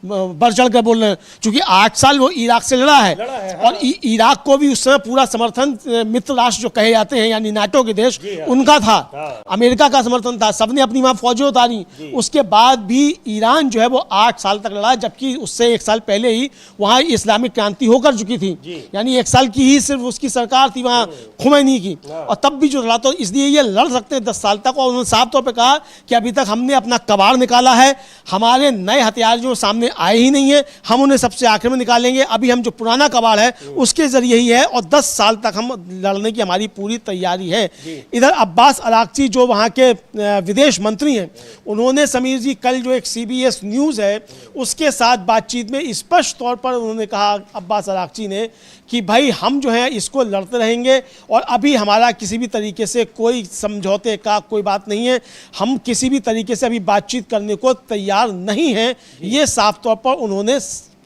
बढ़ चढ़ कर बोल रहे हैं, क्योंकि 8 साल वो इराक से लड़ा है, और इराक को भी उस समय पूरा समर्थन मित्र राष्ट्र जो कहे जाते हैं यानी नाटो के देश, उनका था, अमेरिका का समर्थन था, सबने अपनी वहां फौजें उतारी। उसके बाद भी ईरान जो है वो 8 साल तक लड़ा, जबकि उससे 1 साल पहले ही वहां इस्लामिक क्रांति होकर चुकी थी, यानी 1 साल की ही सिर्फ उसकी सरकार थी वहां खुमैनी की, और तब भी जो लड़ा। तो इसलिए ये लड़ सकते हैं 10 साल तक। और उन्होंने साफ तौर पर कहा कि अभी तक हमने अपना कबाड़ निकाला है, हमारे नए हथियार जो सामने आए ही नहीं है, हम उन्हें सबसे आखिर में निकालेंगे, अभी हम जो पुराना कबाड़ है उसके जरिए ही है, और 10 साल तक हम लड़ने की हमारी पूरी तैयारी है। इधर अब्बास अराक्ची जो वहां के विदेश मंत्री हैं, उन्होंने समीर जी कल जो एक CBS न्यूज़ है उसके साथ बातचीत में स्पष्ट तौर पर उन्होंने कहा, अब्बास अराक्ची ने, कि भाई हम जो है इसको लड़ते रहेंगे, और अभी हमारा किसी भी तरीके से कोई समझौते का कोई बात नहीं है, हम किसी भी तरीके से अभी बातचीत करने को तैयार नहीं हैं। ये साफ तौर पर उन्होंने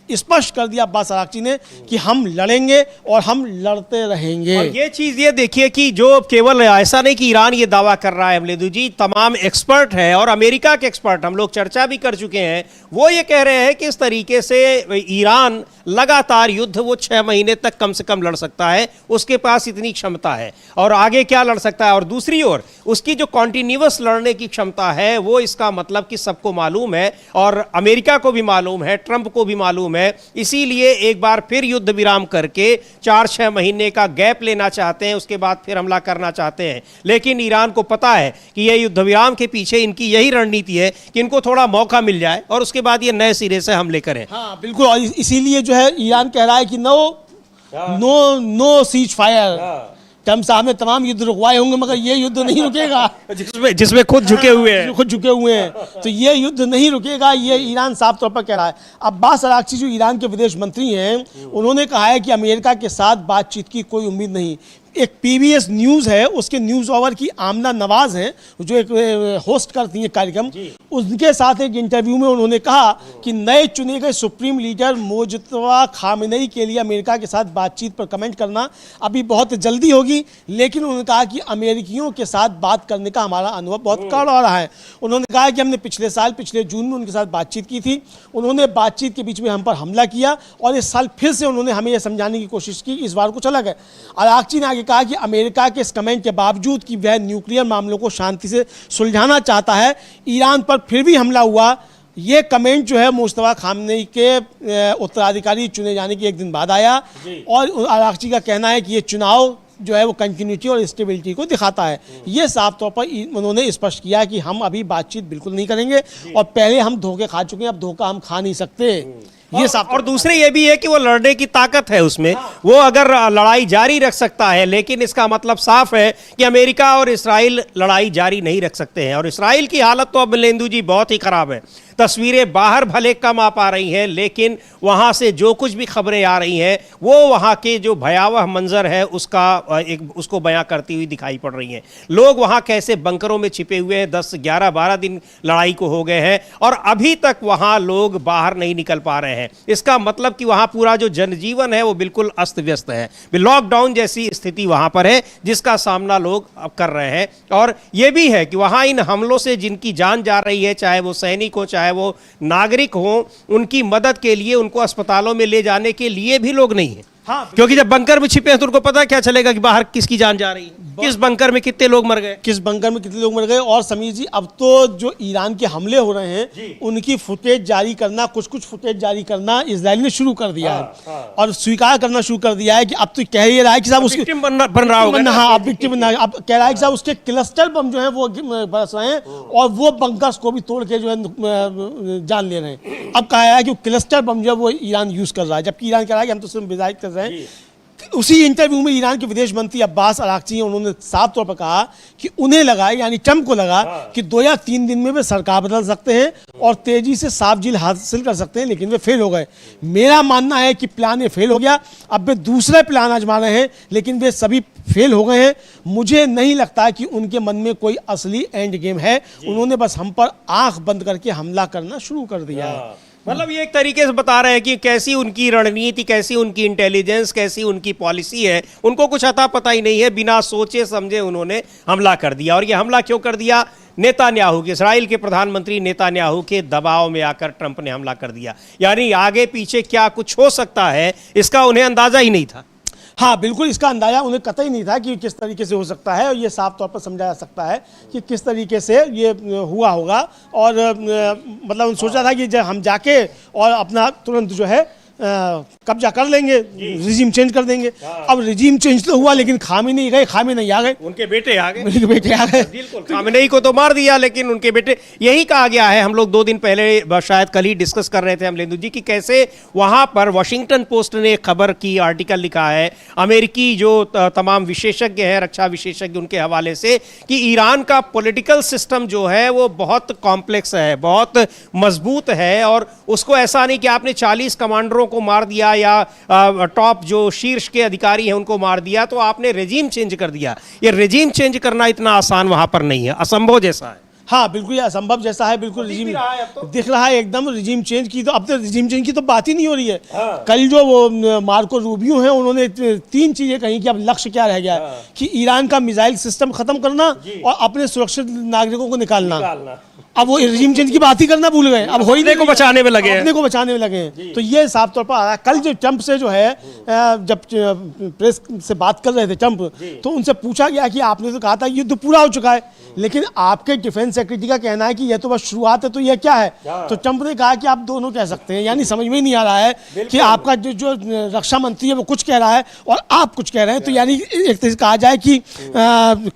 स्पष्ट कर दिया अब्बास अराक्ची ने कि हम लड़ेंगे और हम लड़ते रहेंगे। और ये चीज ये देखिए कि जो केवल ऐसा नहीं कि ईरान ये दावा कर रहा है अमलेदू जी, तमाम एक्सपर्ट हैं और अमेरिका के एक्सपर्ट, हम लोग चर्चा भी कर चुके हैं, वो ये कह रहे हैं कि इस तरीके से ईरान लगातार युद्ध वो 6 महीने तक कम से कम लड़ सकता है, उसके पास इतनी क्षमता है, और आगे क्या लड़ सकता है। और दूसरी ओर उसकी जो कॉन्टिन्यूअस लड़ने की क्षमता है, वो इसका मतलब कि सबको मालूम है, और अमेरिका को भी मालूम है, ट्रंप को भी मालूम है। इसीलिए एक बार फिर युद्ध विराम करके 4-6 महीने का गैप लेना चाहते हैं, उसके बाद फिर हमला करना चाहते हैं। लेकिन ईरान को पता है कि यह युद्ध विराम के पीछे इनकी यही रणनीति है कि इनको थोड़ा मौका मिल जाए और उसके बाद ये नए सिरे से हमले करें। हाँ बिल्कुल, और इसीलिए जो है ईरान कह रहा है कि नो सीज फायर। ट्रंप साहब ने तमाम युद्ध रुकवाए होंगे, मगर ये युद्ध नहीं रुकेगा, जिसमें खुद झुके हुए हैं, खुद झुके हुए हैं, तो ये युद्ध नहीं रुकेगा, ये ईरान साफ तौर पर कह रहा है। अब्बास अराक्ची जो ईरान के विदेश मंत्री हैं, उन्होंने कहा है कि अमेरिका के साथ बातचीत की कोई उम्मीद नहीं। एक PBS न्यूज़ है, उसके न्यूज़ ओवर की आमना नवाज हैं जो एक होस्ट करती हैं कार्यक्रम, उनके साथ एक इंटरव्यू में उन्होंने कहा कि नए चुने गए सुप्रीम लीडर मुज्तबा खामेनेई के लिए अमेरिका के साथ बातचीत पर कमेंट करना अभी बहुत जल्दी होगी, लेकिन उन्होंने कहा कि अमेरिकियों के साथ बात करने का हमारा अनुभव बहुत कड़ा रहा है। उन्होंने कहा कि हमने पिछले जून में उनके साथ बातचीत की थी, उन्होंने बातचीत के बीच में हम पर हमला किया, और इस साल फिर से उन्होंने हमें यह समझाने की कोशिश की, इस बार कुछ अलग है। अराक्ची ने कहा कि अमेरिका के इस कमेंट के बावजूद कि वह न्यूक्लियर मामलों को शांति से सुलझाना चाहता है, ईरान पर फिर भी हमला हुआ। ये कमेंट जो है मुज्तबा खामेनेई के उत्तराधिकारी चुने जाने के 1 दिन बाद आया, और अराक्ची का कहना है कि ये चुनाव जो है वो कंटिन्यूटी और स्टेबिलिटी को दिखाता है। ये साफ तौर पर उन्होंने स्पष्ट किया कि हम अभी बातचीत बिल्कुल नहीं करेंगे, और पहले हम धोखे खा चुके हैं, अब धोखा हम खा नहीं सकते। ये साफ। और दूसरी ये भी है कि वो लड़ने की ताकत है उसमें, वो अगर लड़ाई जारी रख सकता है, लेकिन इसका मतलब साफ है कि अमेरिका और इस्राइल लड़ाई जारी नहीं रख सकते हैं। और इस्राइल की हालत तो अब अमलेंदू जी बहुत ही खराब है। तस्वीरें बाहर भले कम आ पा रही हैं, लेकिन वहाँ से जो कुछ भी खबरें आ रही हैं वो वहाँ के जो भयावह मंजर है उसको बयां करती हुई दिखाई पड़ रही हैं। लोग वहाँ कैसे बंकरों में छिपे हुए हैं, 10, 11, 12 दिन लड़ाई को हो गए हैं और अभी तक वहाँ लोग बाहर नहीं निकल पा रहे हैं। इसका मतलब कि वहाँ पूरा जो जनजीवन है वो बिल्कुल अस्त व्यस्त है, लॉकडाउन जैसी स्थिति वहाँ पर है जिसका सामना लोग अब कर रहे हैं। और ये भी है कि वहाँ इन हमलों से जिनकी जान जा रही है, चाहे वो सैनिक हो चाहे वो नागरिक हो, उनकी मदद के लिए, उनको अस्पतालों में ले जाने के लिए भी लोग नहीं है। हाँ, क्योंकि जब बंकर में छिपे हैं तो उनको पता क्या चलेगा कि बाहर किसकी जान जा रही है, किस बंकर में कितने लोग मर गए, किस बंकर में कितने लोग मर गए। और समीर जी, अब तो जो ईरान के हमले हो रहे हैं उनकी फुटेज जारी करना, कुछ फुटेज जारी करना इजराइल ने शुरू कर दिया है, और स्वीकार करना शुरू कर दिया है कि अब तो कह ही रहा है कि साहब उसके विक्टिम बन रहा होगा। हाँ, अब विक्टिम बन, अब कह रहा है कि साहब उसके क्लस्टर बम जो है वो बरस रहे हैं और वो बंकर्स को भी तोड़ के जो है जान ले रहे हैं। अब कहा है कि क्लस्टर बम जो है वो ईरान यूज कर रहा है, जबकि ईरान कह रहा है कि हम तो सिर्फ विजायत कर रहे हैं। उसी इंटरव्यू में ईरान के विदेश मंत्री अब्बास अराक्ची हैं, उन्होंने साफ तौर पर कहा कि उन्हें लगा, यानी ट्रंप को लगा कि 2 या 3 दिन में वे सरकार बदल सकते हैं और तेजी से साफ जीत हासिल कर सकते हैं, लेकिन वे फेल हो गए। मेरा मानना है कि प्लान ये फेल हो गया, अब वे दूसरे प्लान आजमा रहे हैं, लेकिन वे सभी फेल हो गए हैं। मुझे नहीं लगता कि उनके मन में कोई असली एंड गेम है, उन्होंने बस हम पर आंख बंद करके हमला करना शुरू कर दिया है। मतलब ये एक तरीके से बता रहे हैं कि कैसी उनकी रणनीति, कैसी उनकी इंटेलिजेंस, कैसी उनकी पॉलिसी है, उनको कुछ अता पता ही नहीं है, बिना सोचे समझे उन्होंने हमला कर दिया। और ये हमला क्यों कर दिया? नेतान्याहू के, इस्राइल के प्रधानमंत्री नेतान्याहू के दबाव में आकर ट्रंप ने हमला कर दिया। यानी आगे पीछे क्या कुछ हो सकता है इसका उन्हें अंदाजा ही नहीं था। हाँ बिल्कुल, इसका अंदाजा उन्हें कतई नहीं था कि किस तरीके से हो सकता है, और ये साफ तौर पर समझा जा सकता है कि किस तरीके से ये हुआ होगा। और मतलब उन्होंने सोचा था कि जब हम जाके और अपना तुरंत जो है कब्जा कर लेंगे, रिजीम चेंज कर देंगे। अब रिजीम चेंज तो हुआ, लेकिन खामेनेई गए, खामेनेई आ गए, उनके बेटे आ गए, उनके बेटे आ गए। बिल्कुल, खामेनेई को तो मार दिया, लेकिन उनके बेटे, यही कहा गया है। हम लोग 2 दिन पहले शायद कल ही डिस्कस कर रहे थे अमलेंदु जी कि कैसे वहां पर वॉशिंगटन पोस्ट ने खबर की, आर्टिकल लिखा है अमेरिकी जो तमाम विशेषज्ञ हैं, रक्षा विशेषज्ञ, उनके हवाले से कि ईरान का पॉलिटिकल सिस्टम जो है वो बहुत कॉम्प्लेक्स है, बहुत मजबूत है, और उसको ऐसा नहीं कि आपने 40 कमांडरों को मार दिया या टॉप जो शीर्ष के अधिकारी हैं उनको मार दिया तो आपने रेजिम चेंज कर दिया। ये रेजिम चेंज करना इतना आसान वहां पर नहीं है, असंभव जैसा है। हाँ बिल्कुल, ये असंभव जैसा है, बिल्कुल रिजीम दिख रहा है एकदम। रिजीम चेंज की तो अब तो रिजीम चेंज की तो बात ही नहीं हो रही है। कल जो वो मार्को रूबियो हैं, उन्होंने 3 चीजें कही कि अब लक्ष्य क्या रह गया है कि ईरान का मिसाइल सिस्टम खत्म करना और अपने सुरक्षित नागरिकों को निकालना। अब वो रिजीम चेंज की बात ही करना भूल गए, अब हो ही अपने को बचाने में लगे हैं, अपने को बचाने में लगे हैं। तो ये साफ तौर पर आ रहा है। कल जो ट्रंप से जो है जब प्रेस से बात कर रहे थे ट्रंप, तो उनसे पूछा गया कि आपने तो कहा था युद्ध पूरा हो चुका है, लेकिन आपके डिफेंस सेक्रेटरी का कहना है कि यह तो बस शुरुआत है, तो यह क्या है? तो ट्रंप ने कहा कि आप दोनों कह सकते हैं, यानी समझ में ही नहीं आ रहा है कि आपका जो रक्षा मंत्री है वो कुछ कह रहा है और आप कुछ कह रहे हैं। तो यानी एक तरह से कहा जाए कि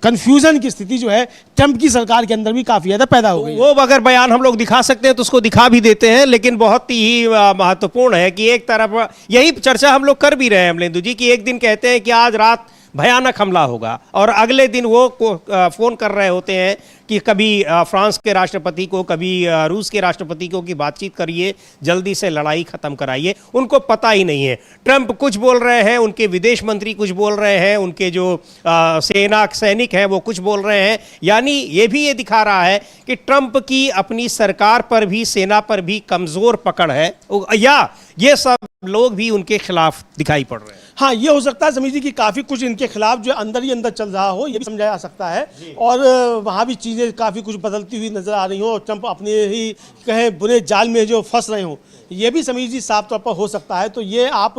कंफ्यूजन की स्थिति जो है ट्रंप की सरकार के अंदर भी काफी ज्यादा पैदा हो गई। वो अगर बयान हम लोग दिखा सकते हैं तो उसको दिखा भी देते हैं, लेकिन बहुत ही महत्वपूर्ण है कि एक तरफ यही चर्चा हम लोग कर भी रहे हैं अमलेंदु जी कि एक दिन कहते हैं कि आज रात भयानक हमला होगा और अगले दिन वो फोन कर रहे होते हैं कि कभी फ्रांस के राष्ट्रपति को, कभी रूस के राष्ट्रपति को कि बातचीत करिए, जल्दी से लड़ाई खत्म कराइए। उनको पता ही नहीं है। ट्रंप कुछ बोल रहे हैं, उनके विदेश मंत्री कुछ बोल रहे हैं, उनके जो सैनिक हैं वो कुछ बोल रहे हैं। यानी ये भी ये दिखा रहा है कि ट्रंप की अपनी सरकार पर भी, सेना पर भी कमजोर पकड़ है, या ये सब लोग भी उनके खिलाफ दिखाई पड़ रहे हैं। हाँ, ये हो सकता है समीर जी कि काफी कुछ इनके खिलाफ जो अंदर ही अंदर चल रहा हो, ये भी समझा जा सकता है। और वहाँ भी चीजें काफी कुछ बदलती हुई नजर आ रही हो और ट्रंप अपने ही कहें बुरे जाल में जो फंस रहे हो, ये भी समीर जी साफ तौर पर हो सकता है। तो ये आप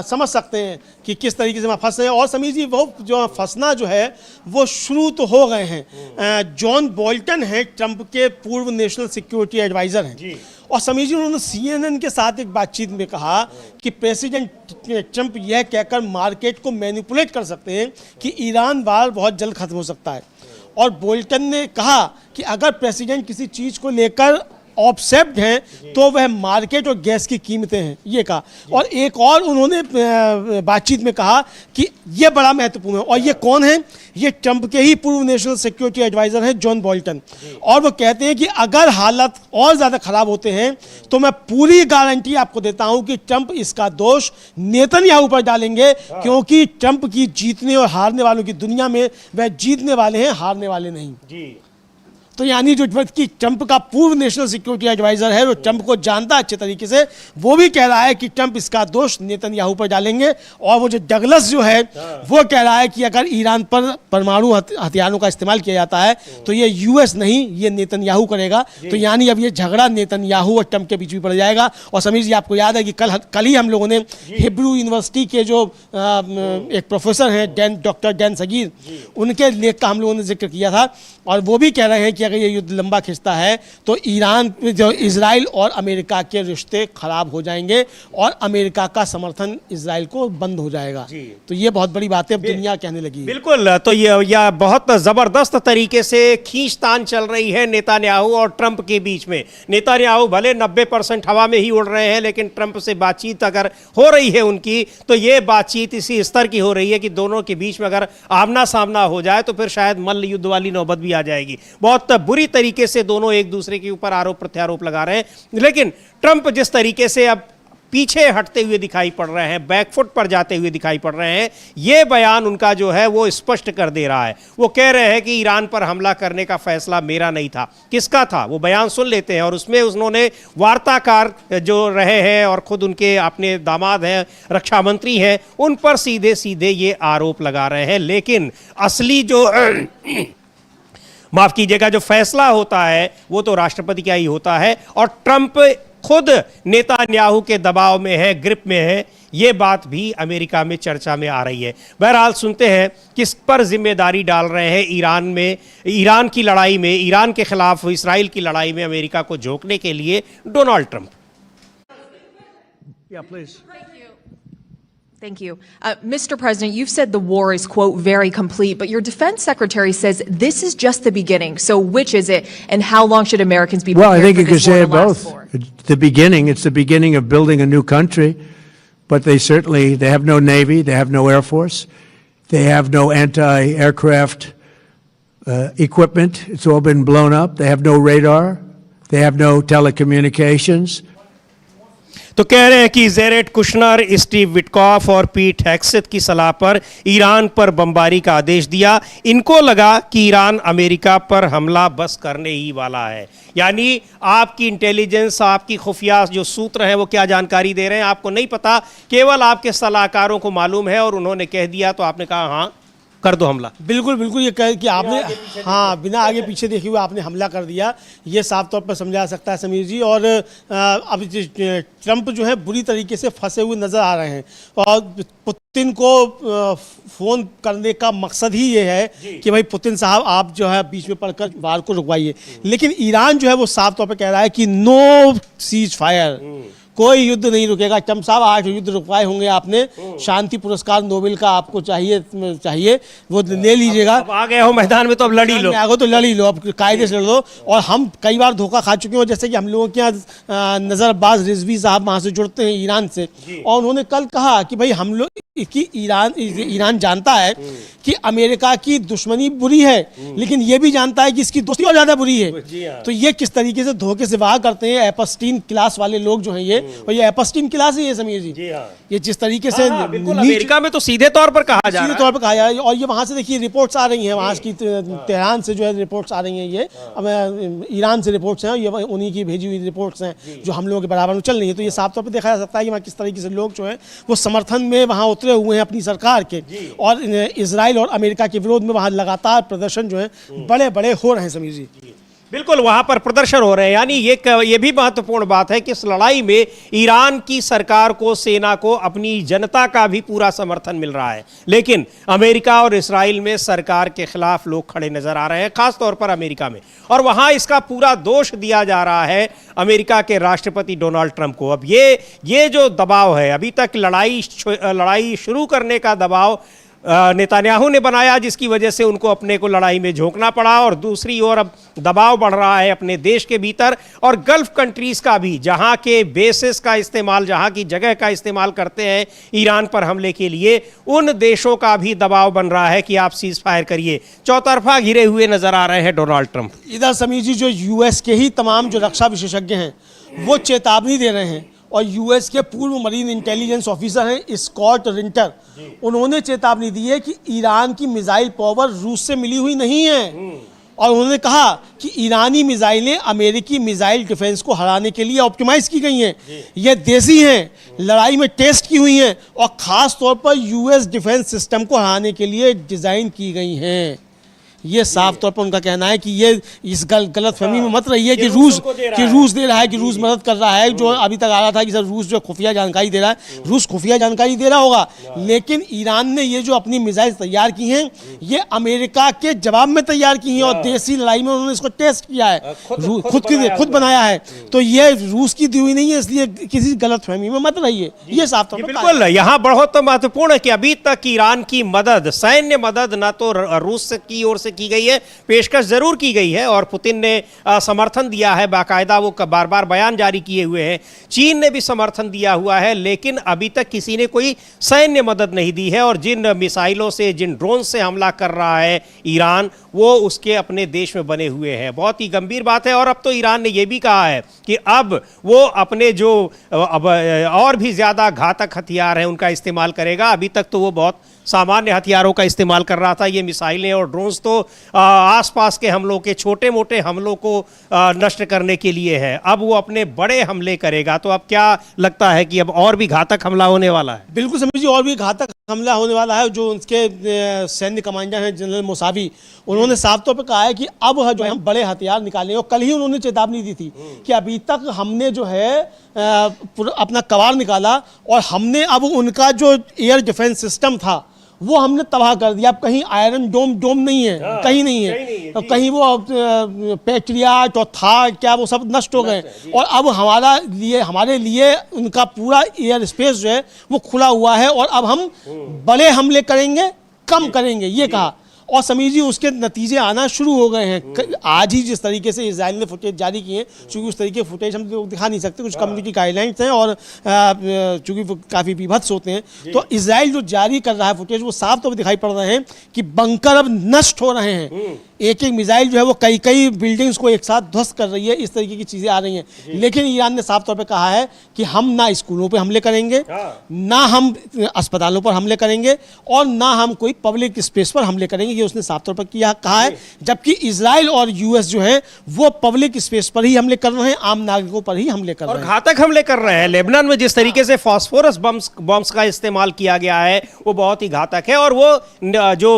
समझ सकते हैं कि किस तरीके से वहाँ फंस रहे हैं। और समीर जी वो जो फंसना जो है वो शुरू तो हो गए हैं। जॉन बोल्टन है ट्रंप के पूर्व नेशनल सिक्योरिटी एडवाइजर हैं, और समीर जी उन्होंने CNN के साथ एक बातचीत में कहा कि प्रेसिडेंट ट्रंप यह कहकर मार्केट को मैनिपुलेट कर सकते हैं कि ईरान वार बहुत जल्द खत्म हो सकता है। और बोल्टन ने कहा कि अगर प्रेसिडेंट किसी चीज़ को लेकर ऑब्सेस्ड हैं तो वह मार्केट और गैस की कीमतें हैं, ये कहा। और एक और उन्होंने बातचीत में कहा कि यह बड़ा महत्वपूर्ण है। और ये कौन है? ये ट्रंप के ही पूर्व नेशनल सिक्योरिटी एडवाइजर हैं जॉन बोल्टन। और वो कहते हैं कि अगर हालात और ज़्यादा खराब होते हैं तो मैं पूरी गारंटी आपको देता हूं कि ट्रंप इसका दोष नेतन्याहू पर डालेंगे, क्योंकि ट्रंप की जीतने और हारने वालों की दुनिया में वह जीतने वाले हैं, हारने वाले नहीं जी। तो यानी जो कि ट्रंप का पूर्व नेशनल सिक्योरिटी एडवाइजर है, वो ट्रंप को जानता अच्छे तरीके से, वो भी कह रहा है कि ट्रंप इसका दोष नेतन्याहू पर डालेंगे। और वो जो डगलस जो है वो कह रहा है कि अगर ईरान पर परमाणु हथियारों का इस्तेमाल किया जाता है तो ये US नहीं, ये नेतन्याहू करेगा। तो यानी अब ये झगड़ा नेतन्याहू और ट्रंप के बीच भी पड़ जाएगा। और समीर जी आपको याद है कि कल ही हम लोगों ने हिब्रू यूनिवर्सिटी के जो एक प्रोफेसर हैं डॉक्टर डैन सगीर, उनके लेख का हम लोगों ने जिक्र किया था। और वो भी कह रहे हैं कि अगर ये युद्ध लंबा खिंचता है तो ईरान जो इजराइल और अमेरिका के रिश्ते खराब हो जाएंगे और अमेरिका का समर्थन इजराइल को बंद हो जाएगा। तो ये बहुत बड़ी बात है, अब दुनिया कहने लगी है। बिल्कुल, तो यह बहुत जबरदस्त तरीके से खींचतान चल रही है नेतान्याहू और ट्रंप के बीच में। नेतान्याहू भले 90% हवा में ही उड़ रहे हैं, लेकिन ट्रंप से बातचीत अगर हो रही है उनकी, तो ये बातचीत इसी स्तर की हो रही है कि दोनों के बीच में अगर आमना सामना हो जाए तो फिर शायद मल्ल युद्ध वाली नौबत भी आ जाएगी। बहुत बुरी तरीके से दोनों एक दूसरे के ऊपर आरोप प्रत्यारोप लगा रहे हैं। लेकिन ट्रंप जिस तरीके से अब पीछे हटते हुए दिखाई पड़ रहे हैं, बैकफुट पर जाते हुए दिखाई पड़ रहे हैं, ये बयान उनका जो है वो स्पष्ट कर दे रहा है। वो कह रहे हैं कि ईरान पर हमला करने का फैसला मेरा नहीं था, किसका था? वो बयान सुन लेते हैं और उसमें उन्होंने वार्ताकार जो रहे हैं और खुद उनके अपने दामाद हैं, रक्षा मंत्री हैं, उन पर सीधे सीधे ये आरोप लगा रहे हैं। लेकिन असली जो माफ कीजिएगा, जो फैसला होता है वो तो राष्ट्रपति का ही होता है और ट्रंप खुद नेतान्याहू के दबाव में है, ग्रिप में है। ये बात भी अमेरिका में चर्चा में आ रही है। बहरहाल सुनते हैं किस पर जिम्मेदारी डाल रहे हैं ईरान की लड़ाई में, ईरान के खिलाफ इसराइल की लड़ाई में अमेरिका को झोंकने के लिए Donald Trump. Yeah, please. Thank you. Mr. President, you've said the war is, quote, very complete, but your defense secretary says this is just the beginning. So which is it, and how long should Americans be Well, I prepared think for you could this war say to last both. for? It's the beginning. It's the beginning of building a new country, but they have no Navy, they have no Air Force, they have no anti-aircraft equipment. It's all been blown up. They have no radar. They have no telecommunications. तो कह रहे हैं कि Jared Kushner, Steve Witkoff और पीट हेग्सेथ की सलाह पर ईरान पर बमबारी का आदेश दिया। इनको लगा कि ईरान अमेरिका पर हमला बस करने ही वाला है। यानी आपकी इंटेलिजेंस, आपकी खुफिया जो सूत्र हैं वो क्या जानकारी दे रहे हैं आपको नहीं पता, केवल आपके सलाहकारों को मालूम है और उन्होंने कह दिया तो आपने कहा हाँ कर दो हमला। बिल्कुल बिल्कुल, ये कह कि आपने हाँ बिना आगे पीछे देखे हुए आपने हमला कर दिया, ये साफ तौर पर समझा सकता है समीर जी। और अब ट्रंप जो है बुरी तरीके से फंसे हुए नज़र आ रहे हैं और पुतिन को फ़ोन करने का मकसद ही ये है कि भाई पुतिन साहब आप जो है बीच में पड़कर वार को रुकवाइए। लेकिन ईरान जो है वो साफ तौर पर कह रहा है कि नो सीज फायर, कोई युद्ध नहीं रुकेगा। ट्रंप साहब 8 युद्ध रुकवाए होंगे आपने, शांति पुरस्कार नोबेल का आपको चाहिए वो ले लीजिएगा। अब आ गए हो मैदान में तो अब लड़ी लो, आगे तो लड़ी लो, अब कायदे से लड़ लो। और हम कई बार धोखा खा चुके हैं, जैसे कि हम लोगों के यहाँ नज़रबाज रिजवी साहब वहाँ से जुड़ते हैं ईरान से, और उन्होंने कल कहा कि भाई हम लोग कि ईरान जानता है कि अमेरिका की दुश्मनी बुरी है, लेकिन ये भी जानता है कि इसकी दोस्ती और ज़्यादा बुरी है। तो ये किस तरीके से धोखे से वाह करते हैं एपस्टीन क्लास वाले लोग जो हैं ये, और ये एपस्टीन क्लास ही है समीर जी। ये जिस तरीके से बिल्कुल अमेरिका में तो सीधे तौर पर कहा जा रहा है, सीधे तौर पर कहा जा रहा है। और ये वहाँ से देखिए रिपोर्ट्स आ रही हैं, वहाँ की तेहरान से जो है रिपोर्ट्स आ रही हैं, ये अब ईरान से रिपोर्ट्स हैं, ये उन्हीं की भेजी हुई रिपोर्ट्स हैं जो हम लोगों के बराबर में चल रही है। तो ये साफ तौर पर देखा जा सकता है कि वहाँ किस तरीके से लोग जो है वो समर्थन में वहाँ उतरे हुए हैं अपनी सरकार के, और इजराइल और अमेरिका के विरोध में वहाँ लगातार प्रदर्शन जो है बड़े बड़े हो रहे हैं समीर जी। बिल्कुल वहां पर प्रदर्शन हो रहे हैं। यानी ये भी महत्वपूर्ण बात है कि इस लड़ाई में ईरान की सरकार को, सेना को, अपनी जनता का भी पूरा समर्थन मिल रहा है, लेकिन अमेरिका और इस्राइल में सरकार के खिलाफ लोग खड़े नजर आ रहे हैं, खास तौर पर अमेरिका में, और वहां इसका पूरा दोष दिया जा रहा है अमेरिका के राष्ट्रपति डोनाल्ड ट्रंप को। अब ये जो दबाव है, अभी तक लड़ाई शुरू करने का दबाव नेतान्याहू ने बनाया, जिसकी वजह से उनको अपने को लड़ाई में झोंकना पड़ा, और दूसरी ओर अब दबाव बढ़ रहा है अपने देश के भीतर और गल्फ कंट्रीज का भी, जहां के बेसिस का इस्तेमाल, जहां की जगह का इस्तेमाल करते हैं ईरान पर हमले के लिए, उन देशों का भी दबाव बन रहा है कि आप सीज फायर करिए। चौतरफा घिरे हुए नजर आ रहे हैं डोनाल्ड ट्रंप। इधर समीर जी जो यूएस के ही तमाम जो रक्षा विशेषज्ञ हैं वो चेतावनी दे रहे हैं, और यूएस के पूर्व मरीन इंटेलिजेंस ऑफिसर हैं स्कॉट रिंटर, उन्होंने चेतावनी दी है कि ईरान की मिसाइल पावर रूस से मिली हुई नहीं है, और उन्होंने कहा कि ईरानी मिसाइलें अमेरिकी मिसाइल डिफेंस को हराने के लिए ऑप्टिमाइज की गई हैं, ये देसी हैं, लड़ाई में टेस्ट की हुई हैं, और ख़ास तौर पर यूएस डिफेंस सिस्टम को हराने के लिए डिज़ाइन की गई हैं। ये साफ तौर पर उनका कहना है कि ये इस गलतफहमी में मत रहिए कि रूस दे रहा है, कि रूस मदद कर रहा है। जो अभी तक आ रहा था कि सर रूस जो खुफिया जानकारी दे रहा है, रूस खुफिया जानकारी दे रहा होगा, लेकिन ईरान ने ये जो अपनी मिसाइल तैयार की हैं ये अमेरिका के जवाब में तैयार की हैं और देसी लड़ाई में उन्होंने इसको टेस्ट किया है, खुद बनाया है। तो ये रूस की दी हुई नहीं है, इसलिए किसी गलतफहमी में मत रहिए, ये साफ तौर पर। बिल्कुल, यहाँ बहुत महत्वपूर्ण है कि अभी तक ईरान की मदद, सैन्य मदद न तो रूस की ओर से की गई है, पेशकश जरूर की गई है और पुतिन ने समर्थन दिया है, बाकायदा वो बार बार बयान जारी किए हुए हैं। चीन ने भी समर्थन दिया हुआ है, लेकिन अभी तक किसी ने कोई सैन्य मदद नहीं दी है। और जिन मिसाइलों से, जिन ड्रोन से हमला कर रहा है ईरान, वो उसके अपने देश में बने हुए हैं। बहुत ही गंभीर बात है। और अब तो ईरान ने यह भी कहा है कि अब वो अपने जो अब और भी ज्यादा घातक हथियार हैं उनका इस्तेमाल करेगा। अभी तक तो वो बहुत सामान्य हथियारों का इस्तेमाल कर रहा था। ये मिसाइलें और ड्रोन्स तो आसपास के हमलों के, छोटे मोटे हमलों को नष्ट करने के लिए है। अब वो अपने बड़े हमले करेगा। तो अब क्या लगता है कि अब और भी घातक हमला होने वाला है? बिल्कुल समझ लीजिए, और भी घातक हमला होने वाला है। जो उनके सैन्य कमांडर हैं जनरल मोसावी, उन्होंने साफ तौर पर कहा है कि अब जो हम बड़े हथियार निकालेंगे। और कल ही उन्होंने चेतावनी दी थी कि अभी तक हमने जो है अपना कवाड़ निकाला और हमने अब उनका जो एयर डिफेंस सिस्टम था वो हमने तबाह कर दिया। अब कहीं आयरन डोम नहीं है, कहीं नहीं है, कहीं वो पैट्रियट और था क्या, वो सब नष्ट हो गए। और अब हमारे लिए उनका पूरा एयर स्पेस जो है वो खुला हुआ है और अब हम बड़े हमले करेंगे, कम करेंगे, ये कहा। और समझिए उसके नतीजे आना शुरू हो गए हैं। आज ही जिस तरीके से इजराइल ने फुटेज जारी किए हैं, चूंकि उस तरीके के फुटेज हम दिखा नहीं सकते, कुछ कम्युनिटी गाइडलाइंस हैं और चूंकि वो काफ़ी विभत्स होते हैं, तो इजराइल जो जारी कर रहा है फुटेज, वो साफ तौर पर दिखाई पड़ रहे हैं कि बंकर अब नष्ट हो रहे हैं। एक मिसाइल जो है वो कई बिल्डिंग्स को एक साथ ध्वस्त कर रही है। इस तरीके की चीज़ें आ रही हैं। लेकिन ईरान ने साफ तौर पर कहा है कि हम ना स्कूलों पर हमले करेंगे, ना हम अस्पतालों पर हमले करेंगे और ना हम कोई पब्लिक स्पेस पर हमले करेंगे। ये उसने साफ तौर पर कहा है। जबकि इजराइल और यूएस जो है वो पब्लिक स्पेस पर ही हमले कर रहे हैं, आम नागरिकों पर ही हमले कर रहे हैं और घातक हमले कर रहे हैं। लेबनान में जिस तरीके से फास्फोरस बम्स का इस्तेमाल किया गया है वो बहुत ही घातक है और वो जो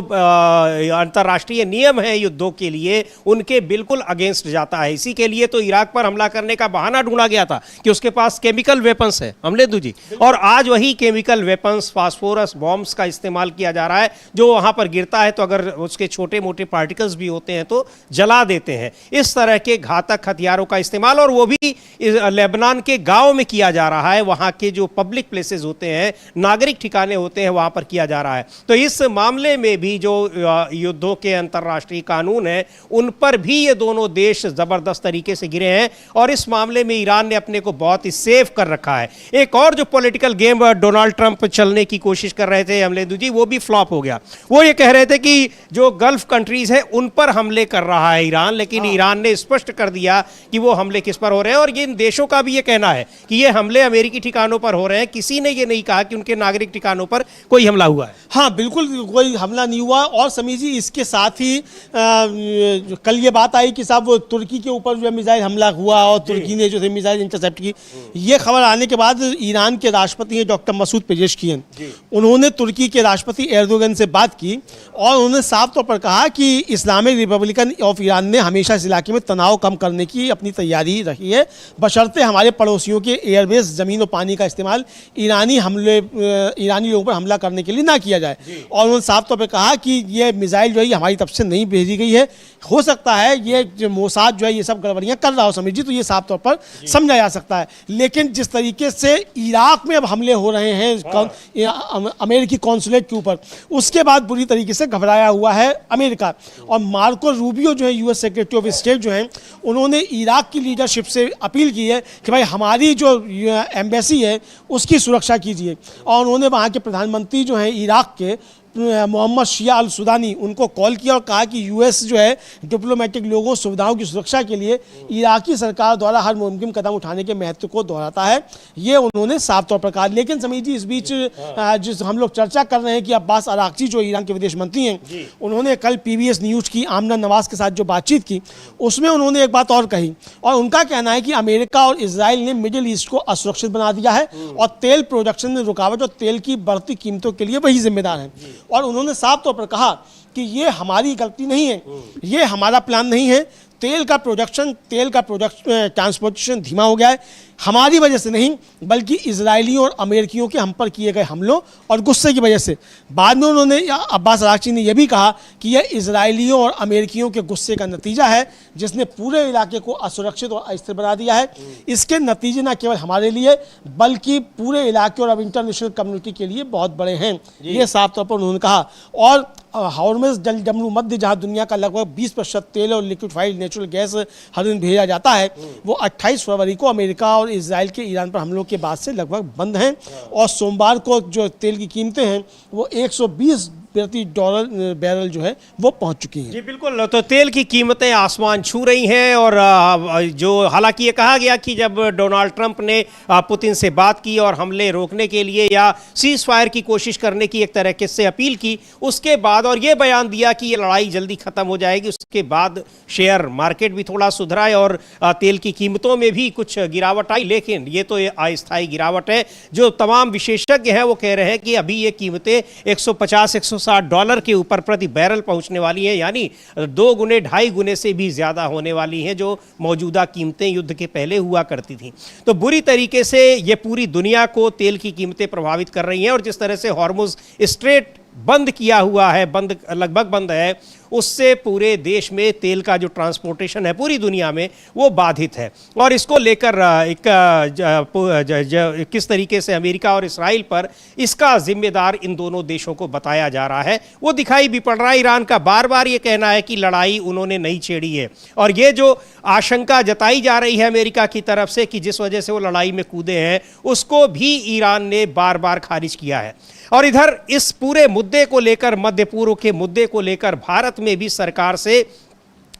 अंतर्राष्ट्रीय नियम है युद्धों के लिए उनके बिल्कुल अगेंस्ट जाता है। इसी के लिए तो इराक पर हमला करने का बहाना ढूंढा गया था कि उसके पास केमिकल वेपन्स है, अमलेंदु जी, और आज वही केमिकल वेपन्स, फास्फोरस बॉम्ब्स का इस्तेमाल किया जा रहा है, जो वहां पर गिरता है तो अगर उसके छोटे मोटे पार्टिकल्स भी होते हैं तो जला देते हैं। इस तरह के घातक हथियारों का इस्तेमाल, और वो भी लेबनान के गांव में किया जा रहा है। वहां के जो पब्लिक प्लेसेस होते हैं, नागरिक ठिकाने होते हैं, वहां पर किया जा रहा है। तो इस मामले में भी जो युद्धों के अंतर्राष्ट्रीय कानून है उन पर भी ये दोनों देश जबरदस्त तरीके से गिरे हैं और इस मामले में ईरान ने अपने को बहुत ही सेफ कर रखा है। एक और जो पॉलिटिकल गेम डोनाल्ड ट्रंप चलने की कोशिश कर रहे थे अमलेंदु जी, वो भी फ्लॉप हो गया। वो ये कह रहे थे कि जो गल्फ कंट्रीज है उन पर हमले कर रहा है ईरान, लेकिन ईरान ने स्पष्ट कर दिया कि वो हमले किस पर हो रहे हैं। और इन देशों का भी ये कहना है कि ये हमले अमेरिकी ठिकानों पर हो रहे हैं। किसी ने ये नहीं कहा कि उनके नागरिक ठिकानों पर कोई हमला हुआ है। हाँ, बिल्कुल कोई हमला नहीं हुआ। और समझिए इसके साथ ही कल ये बात आई कि साहब वो तुर्की के ऊपर जो मिसाइल हमला हुआ और तुर्की ने जो मिसाइल इंटरसेप्ट की। ये खबर आने के बाद ईरान के राष्ट्रपति हैं डॉक्टर मसूद पेजेशकियन, उन्होंने तुर्की के राष्ट्रपति एर्दोगन से बात की और उन्होंने साफ तौर पर कहा कि इस्लामिक रिपब्लिकन ऑफ ईरान ने हमेशा इस इलाके में तनाव कम करने की अपनी तैयारी रखी है, बशर्ते हमारे पड़ोसियों के एयरबेस, जमीन और पानी का इस्तेमाल ईरानी लोगों पर हमला करने के लिए ना किया जाए। और उन्होंने साफ तौर पर कहा कि ये मिसाइल जो है हमारी तरफ से नहीं भेजी गई है, हो सकता है ये जो मोसाद जो है ये सब गड़बड़ियां कर रहा हो, समझिए, तो ये साफ तौर पर समझा जा सकता है। लेकिन जिस तरीके से इराक में अब हमले हो रहे हैं अमेरिकी कॉन्सुलेट के ऊपर, उसके बाद बुरी तरीके से घबराया हुआ है अमेरिका। और मार्को रूबियो जो है यूएस सेक्रेटरी ऑफ स्टेट जो हैं, उन्होंने इराक की लीडरशिप से अपील की है कि भाई हमारी जो एम्बेसी है उसकी सुरक्षा कीजिए। और उन्होंने वहाँ के प्रधानमंत्री जो हैं इराक के मोहम्मद शिया अल सुदानी, उनको कॉल किया और कहा कि यूएस जो है डिप्लोमेटिक लोगों सुविधाओं की सुरक्षा के लिए इराकी सरकार द्वारा हर मुमकिन कदम उठाने के महत्व को दोहराता है। ये उन्होंने साफ तौर पर कहा। लेकिन समझिए इस बीच जिस हम लोग चर्चा कर रहे हैं कि अब्बास अराक्ची जो ईरान के विदेश मंत्री हैं, उन्होंने कल पीबीएस न्यूज़ की आमना नवाज के साथ जो बातचीत की उसमें उन्होंने एक बात और कही और उनका कहना है कि अमेरिका और इजराइल ने मिडिल ईस्ट को असुरक्षित बना दिया है और तेल प्रोडक्शन में रुकावट और तेल की बढ़ती कीमतों के लिए वही जिम्मेदार हैं। और उन्होंने साफ तौर पर कहा कि ये हमारी गलती नहीं है, ये हमारा प्लान नहीं है। तेल का प्रोडक्शन ट्रांसपोर्टेशन धीमा हो गया है, हमारी वजह से नहीं बल्कि इजरायलियों और अमेरिकियों के हम पर किए गए हमलों और गुस्से की वजह से। बाद में उन्होंने अब्बास अरागची ने यह भी कहा कि यह इजरायलियों और अमेरिकियों के गुस्से का नतीजा है जिसने पूरे इलाके को असुरक्षित और अस्थिर बना दिया है। इसके नतीजे न केवल हमारे लिए बल्कि पूरे इलाके और अब इंटरनेशनल कम्युनिटी के लिए बहुत बड़े हैं, ये साफ तौर पर उन्होंने कहा। और हॉर्मुज़ जलजमरू मध्य जहां दुनिया का लगभग 20% तेल और लिक्विफाइड नेचुरल गैस हर दिन भेजा जाता है, वो 28 फरवरी को अमेरिका और इजराइल के ईरान पर हमलों के बाद से लगभग बंद हैं। और सोमवार को जो तेल की कीमतें हैं वो 120 प्रति डॉलर बैरल जो है वो पहुंच चुकी हैं। जी बिल्कुल, तो तेल की कीमतें आसमान छू रही हैं। और जो हालांकि ये कहा गया कि जब डोनाल्ड ट्रंप ने पुतिन से बात की और हमले रोकने के लिए या सीज फायर की कोशिश करने की एक तरह से अपील की, उसके बाद और ये बयान दिया कि ये लड़ाई जल्दी खत्म हो जाएगी, उसके बाद शेयर मार्केट भी थोड़ा सुधरा है और तेल की कीमतों में भी कुछ गिरावट आई। लेकिन ये तो अस्थायी गिरावट है। जो तमाम विशेषज्ञ हैं वो कह रहे हैं कि अभी ये कीमतें 150-160 $160 के ऊपर प्रति बैरल पहुंचने वाली हैं, यानी 2 गुने 2.5 गुने से भी ज्यादा होने वाली हैं जो मौजूदा कीमतें युद्ध के पहले हुआ करती थीं। तो बुरी तरीके से ये पूरी दुनिया को तेल की कीमतें प्रभावित कर रही हैं। और जिस तरह से हॉर्मुज़ स्ट्रेट बंद किया हुआ है, लगभग बंद है, उससे पूरे देश में तेल का जो ट्रांसपोर्टेशन है पूरी दुनिया में वो बाधित है। और इसको लेकर किस तरीके से अमेरिका और इस्राइल पर इसका जिम्मेदार इन दोनों देशों को बताया जा रहा है वो दिखाई भी पड़ रहा है। ईरान का बार बार ये कहना है कि लड़ाई उन्होंने नहीं छेड़ी है, और ये जो आशंका जताई जा रही है अमेरिका की तरफ से कि जिस वजह से वो लड़ाई में कूदे हैं, उसको भी ईरान ने बार बार खारिज किया है। और इधर इस पूरे मुद्दे को लेकर, मध्य पूर्व के मुद्दे को लेकर भारत में भी सरकार से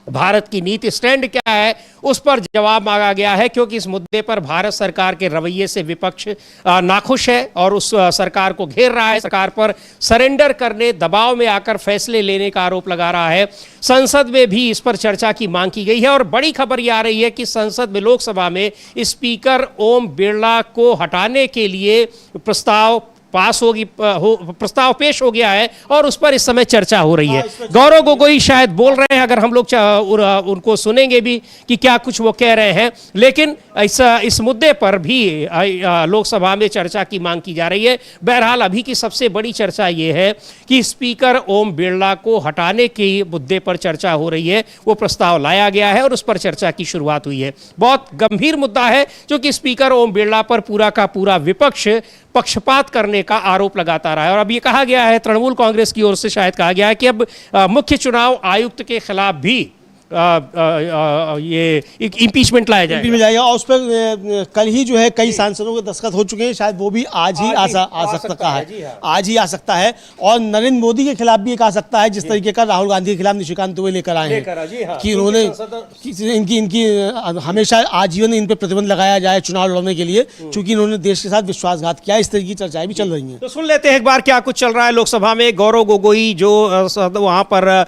भारत की नीति स्टैंड क्या है उस पर जवाब मांगा गया है, क्योंकि इस मुद्दे पर भारत सरकार के रवैये से विपक्ष नाखुश है और उस सरकार को घेर रहा है, सरकार पर सरेंडर करने, दबाव में आकर फैसले लेने का आरोप लगा रहा है। संसद में भी इस पर चर्चा की मांग की गई है और बड़ी खबर यह आ रही है कि संसद में, लोकसभा में स्पीकर ओम बिरला को हटाने के लिए प्रस्ताव पेश हो गया है और उस पर इस समय चर्चा हो रही है। गौरव गोगोई शायद बोल रहे हैं, अगर हम लोग उनको सुनेंगे भी कि क्या कुछ वो कह रहे हैं, लेकिन इस मुद्दे पर भी लोकसभा में चर्चा की मांग की जा रही है। बहरहाल अभी की सबसे बड़ी चर्चा ये है कि स्पीकर ओम बिरला को हटाने के मुद्दे पर चर्चा हो रही है, वो प्रस्ताव लाया गया है और उस पर चर्चा की शुरुआत हुई है। बहुत गंभीर मुद्दा है क्योंकि स्पीकर ओम बिरला पर पूरा का पूरा विपक्ष पक्षपात करने का आरोप लगाता रहा है। और अब ये कहा गया है, तृणमूल कांग्रेस की ओर से शायद कहा गया है कि अब मुख्य चुनाव आयुक्त के खिलाफ भी ये इंपीचमेंट लाया जाएगा और उस पर कल ही जो है कई सांसदों के दस्तखत हो चुके हैं, शायद वो भी आज ही आ सकता है, आज ही आ सकता है। और नरेंद्र मोदी के खिलाफ भी एक आ सकता है, जिस तरीके का राहुल गांधी के खिलाफ निशिकांत दुबे लेकर आए हैं कि उन्होंने इनकी हमेशा आजीवन इन पर प्रतिबंध लगाया जाए चुनाव लड़ने के लिए, चूंकि इन्होंने देश के साथ विश्वासघात किया। इस तरह की चर्चाएं भी चल रही हैं। तो सुन लेते हैं एक बार क्या कुछ चल रहा है लोकसभा में। गौरव गोगोई जो वहां पर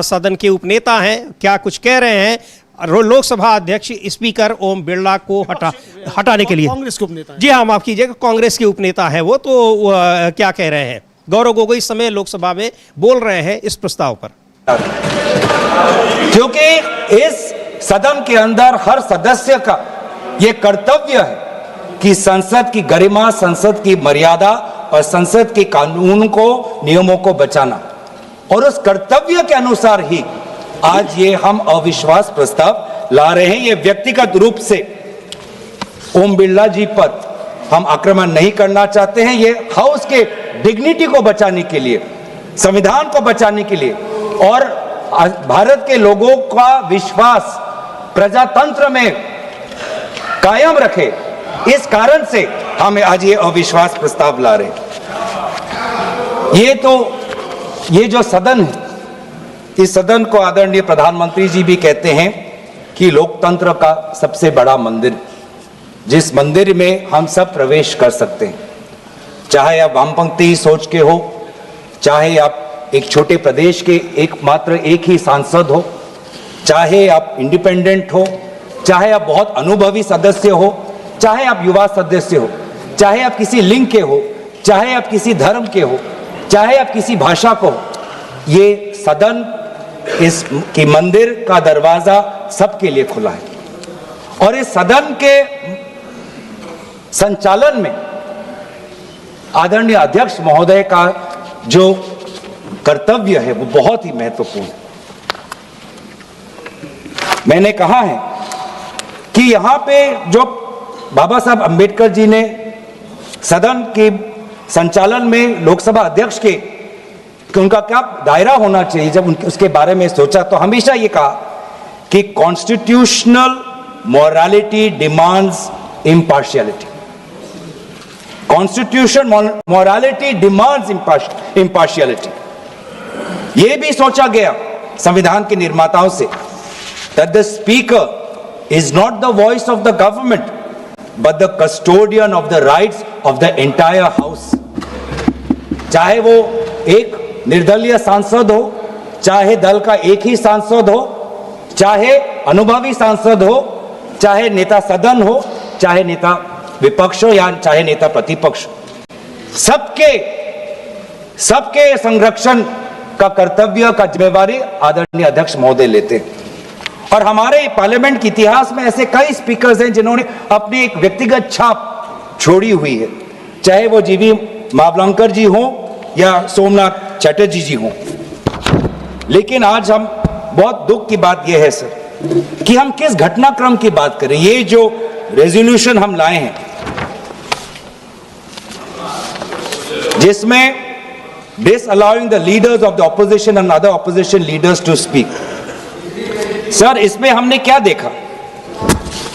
सदन के उपनेता हैं, क्या कुछ कह रहे हैं लोकसभा अध्यक्ष स्पीकर ओम बिरला को हटाने के लिए। कांग्रेस के उपनेता, जी हाँ माफ कीजिएगा, कांग्रेस के उपनेता है वो, तो क्या कह रहे हैं। गौरव गोगोई इस समय लोकसभा में बोल रहे हैं इस प्रस्ताव पर। क्योंकि इस सदन के अंदर हर सदस्य का यह कर्तव्य है कि संसद की गरिमा, संसद की मर्यादा और संसद के कानून को, नियमों को बचाना, और उस कर्तव्य के अनुसार ही आज ये हम अविश्वास प्रस्ताव ला रहे हैं। ये व्यक्तिगत रूप से ओम बिरला जी पर हम आक्रमण नहीं करना चाहते हैं। ये हाउस के डिग्निटी को बचाने के लिए, संविधान को बचाने के लिए और भारत के लोगों का विश्वास प्रजातंत्र में कायम रखे, इस कारण से हम आज ये अविश्वास प्रस्ताव ला रहे हैं। ये जो सदन है, इस सदन को आदरणीय प्रधानमंत्री जी भी कहते हैं कि लोकतंत्र का सबसे बड़ा मंदिर, जिस मंदिर में हम सब प्रवेश कर सकते हैं, चाहे आप वामपंथी सोच के हो, चाहे आप एक छोटे प्रदेश के एक ही सांसद हो, चाहे आप इंडिपेंडेंट हो, चाहे आप बहुत अनुभवी सदस्य हो, चाहे आप युवा सदस्य हो, चाहे आप किसी लिंग के हो, चाहे आप किसी धर्म के हो, चाहे आप किसी भाषा को हो, ये सदन की मंदिर का दरवाजा सबके लिए खुला है और इस सदन के संचालन में आदरणीय अध्यक्ष महोदय का जो कर्तव्य है वो बहुत ही महत्वपूर्ण है। मैंने कहा है कि यहां पे जो बाबा साहब अंबेडकर जी ने सदन के संचालन में लोकसभा अध्यक्ष के कि उनका क्या दायरा होना चाहिए, जब उसके बारे में सोचा तो हमेशा ये कहा कि constitutional morality demands impartiality. Constitution morality demands impartiality. यह भी सोचा गया संविधान के निर्माताओं से that the speaker is not the voice of the government but the custodian of the rights of the entire house। चाहे वो एक निर्दलीय सांसद हो, चाहे दल का एक ही सांसद हो, चाहे अनुभवी सांसद हो, चाहे नेता सदन हो, चाहे नेता विपक्ष हो या चाहे नेता प्रतिपक्ष हो, सबके संरक्षण का कर्तव्य का जिम्मेवारी आदरणीय अध्यक्ष महोदय लेते हैं। और हमारे पार्लियामेंट के इतिहास में ऐसे कई स्पीकर्स हैं जिन्होंने अपनी एक व्यक्तिगत छाप छोड़ी हुई है, चाहे वो जीवी मावलंकर जी हों या सोमनाथ चटर्जी जी हों। लेकिन आज हम बहुत दुख की बात यह है सर कि हम किस घटनाक्रम की बात करें। ये जो रेजोल्यूशन हम लाए हैं जिसमें disallowing the leaders of the opposition and other opposition leaders to speak, sir इसमें हमने क्या देखा?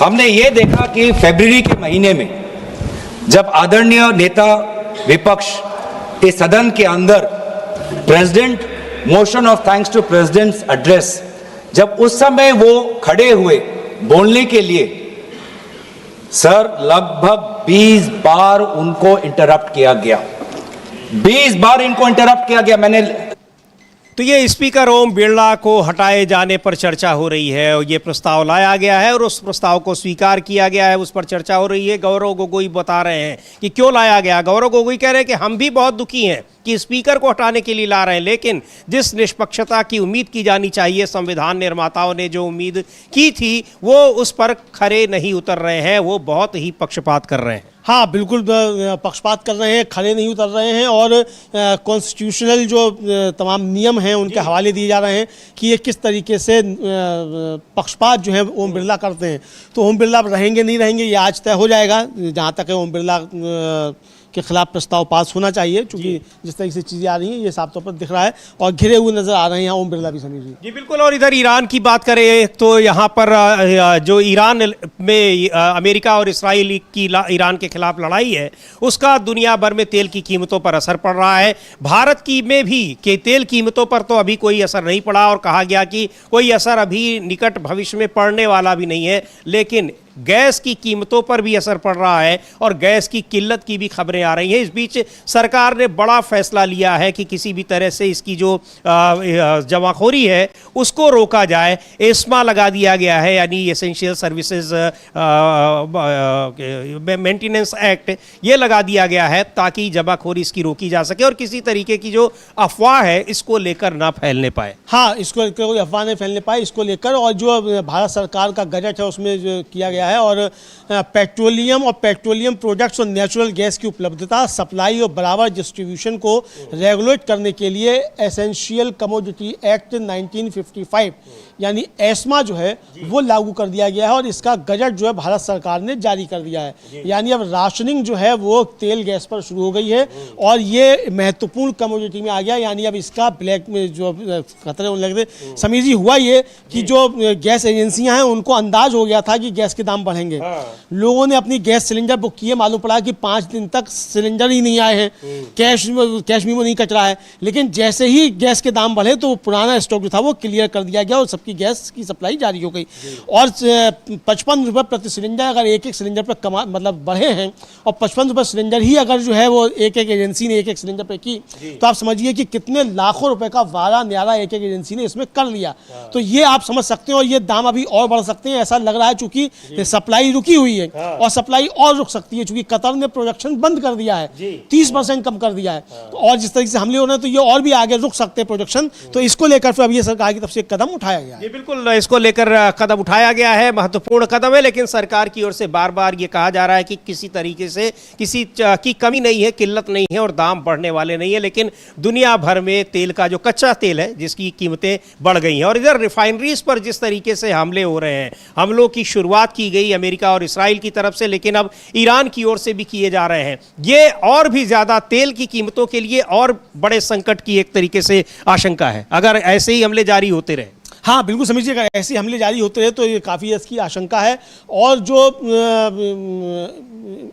हमने ये देखा कि फरवरी के महीने में जब आदरणीय नेता विपक्ष इस सदन के अंदर president motion of thanks to president's address, जब उस समय वो खड़े हुए बोलने के लिए, सर लगभग 20 बार उनको इंटरप्ट किया गया। 20 बार इनको इंटरप्ट किया गया। मैंने तो ये स्पीकर ओम बिरला को हटाए जाने पर चर्चा हो रही है और ये प्रस्ताव लाया गया है और उस प्रस्ताव को स्वीकार किया गया है, उस पर चर्चा हो रही है। गौरव गोगोई बता रहे हैं कि क्यों लाया गया। गौरव गोगोई कह रहे हैं कि हम भी बहुत दुखी हैं कि स्पीकर को हटाने के लिए ला रहे हैं, लेकिन जिस निष्पक्षता की उम्मीद की जानी चाहिए, संविधान निर्माताओं ने जो उम्मीद की थी वो उस पर खरे नहीं उतर रहे हैं, वो बहुत ही पक्षपात कर रहे हैं। हाँ बिल्कुल पक्षपात कर रहे हैं, खड़े नहीं उतर रहे हैं और कॉन्स्टिट्यूशनल जो तमाम नियम हैं उनके हवाले दिए जा रहे हैं कि ये किस तरीके से पक्षपात जो है ओम बिरला करते हैं। तो ओम बिरला रहेंगे नहीं रहेंगे ये आज तय हो जाएगा। जहाँ तक है ओम बिरला के खिलाफ प्रस्ताव पास होना चाहिए, क्योंकि जिस तरीके से चीज़ें आ रही हैं ये साफ तौर पर दिख रहा है और घिरे हुए नजर आ रहे हैं ओम बिरला भी। समीर जी बिल्कुल। और इधर ईरान की बात करें तो यहाँ पर जो ईरान में अमेरिका और इसराइल की ईरान के खिलाफ लड़ाई है उसका दुनिया भर में तेल की कीमतों पर असर पड़ रहा है। भारत की में भी कि तेल कीमतों पर तो अभी कोई असर नहीं पड़ा और कहा गया कि कोई असर अभी निकट भविष्य में पड़ने वाला भी नहीं है, लेकिन गैस की कीमतों पर भी असर पड़ रहा है और गैस की किल्लत की भी खबरें आ रही हैं। इस बीच सरकार ने बड़ा फैसला लिया है कि किसी भी तरह से इसकी जो जमाखोरी है उसको रोका जाए। एस्मा लगा दिया गया है, यानी एसेंशियल सर्विसेज मेंटेनेंस एक्ट ये लगा दिया गया है ताकि जमाखोरी इसकी रोकी जा सके और किसी तरीके की जो अफवाह है इसको लेकर ना फैलने पाए। हाँ, इसको कोई अफवाह नहीं फैलने पाए इसको लेकर। और जो भारत सरकार का बजट है उसमें जो किया गया है और पेट्रोलियम और पेट्रोलियम प्रोडक्ट्स और नेचुरल गैस की उपलब्धता, सप्लाई और बराबर डिस्ट्रीब्यूशन को रेगुलेट करने के लिए एसेंशियल कमोडिटी एक्ट 1955 यानी एस्मा जो है वो लागू कर दिया गया है और इसका गजट जो है भारत सरकार ने जारी कर दिया है। यानी अब राशनिंग जो है वो तेल गैस पर शुरू हो गई है और ये महत्वपूर्ण कमोडिटी में आ गया। यानी अब इसका ब्लैक में जो खतरे होने लगे थे। समीर जी, हुआ ये कि जो गैस एजेंसियां हैं उनको अंदाज हो गया था कि गैस के दाम बढ़ेंगे। लोगों ने अपनी गैस सिलेंडर बुक किए, मालूम पड़ा कि 5 दिन तक सिलेंडर ही नहीं आए हैं, कैश मीमो नहीं कट रहा है। लेकिन जैसे ही गैस के दाम बढ़े तो पुराना स्टॉक जो था वो क्लियर कर दिया गया और सबकी गैस की सप्लाई जारी हो गई। और 55 रुपये प्रति सिलेंडर अगर एक सिलेंडर पर मतलब बढ़े हैं और 55 रुपये सिलेंडर ही अगर जो है वो एक एजेंसी ने एक सिलेंडर पे की तो आप समझिए कि कितने लाखों रुपए का वारा न्यारा एक एजेंसी ने इसमें कर लिया। तो ये आप समझ सकते हैं और ये दाम अभी और बढ़ सकते हैं। ऐसा लग रहा है चूंकि सप्लाई रुकी हुई है और सप्लाई और रुक सकती है, क्योंकि कतर ने प्रोडक्शन बंद कर दिया है, 30% कम कर दिया है। तो और जिस तरीके से हमले हो रहे हैं तो ये और भी आगे रुक सकते हैं प्रोडक्शन। तो इसको लेकर फिर अब ये सरकार की तरफ से एक कदम उठाया गया है। ये बिल्कुल इसको लेकर कदम उठाया गया है, महत्वपूर्ण कदम है, लेकिन सरकार की ओर से बार बार ये कहा जा रहा है कि किसी तरीके से किसी की कमी नहीं है, किल्लत नहीं है और दाम बढ़ने वाले नहीं है। लेकिन दुनिया भर में तेल का जो कच्चा तेल है जिसकी कीमतें बढ़ गई हैं, और इधर रिफाइनरीज पर जिस तरीके से हमले हो रहे हैं, हमलों की शुरुआत की गई अमेरिका और इसराइल की तरफ से, लेकिन अब ईरान की ओर से भी किए जा रहे हैं, ये और भी ज्यादा तेल की कीमतों के लिए और बड़े संकट की एक तरीके से आशंका है अगर ऐसे ही हमले जारी होते रहे। हाँ बिल्कुल समझिएगा, ऐसे हमले जारी होते रहे तो ये काफ़ी इसकी आशंका है। और जो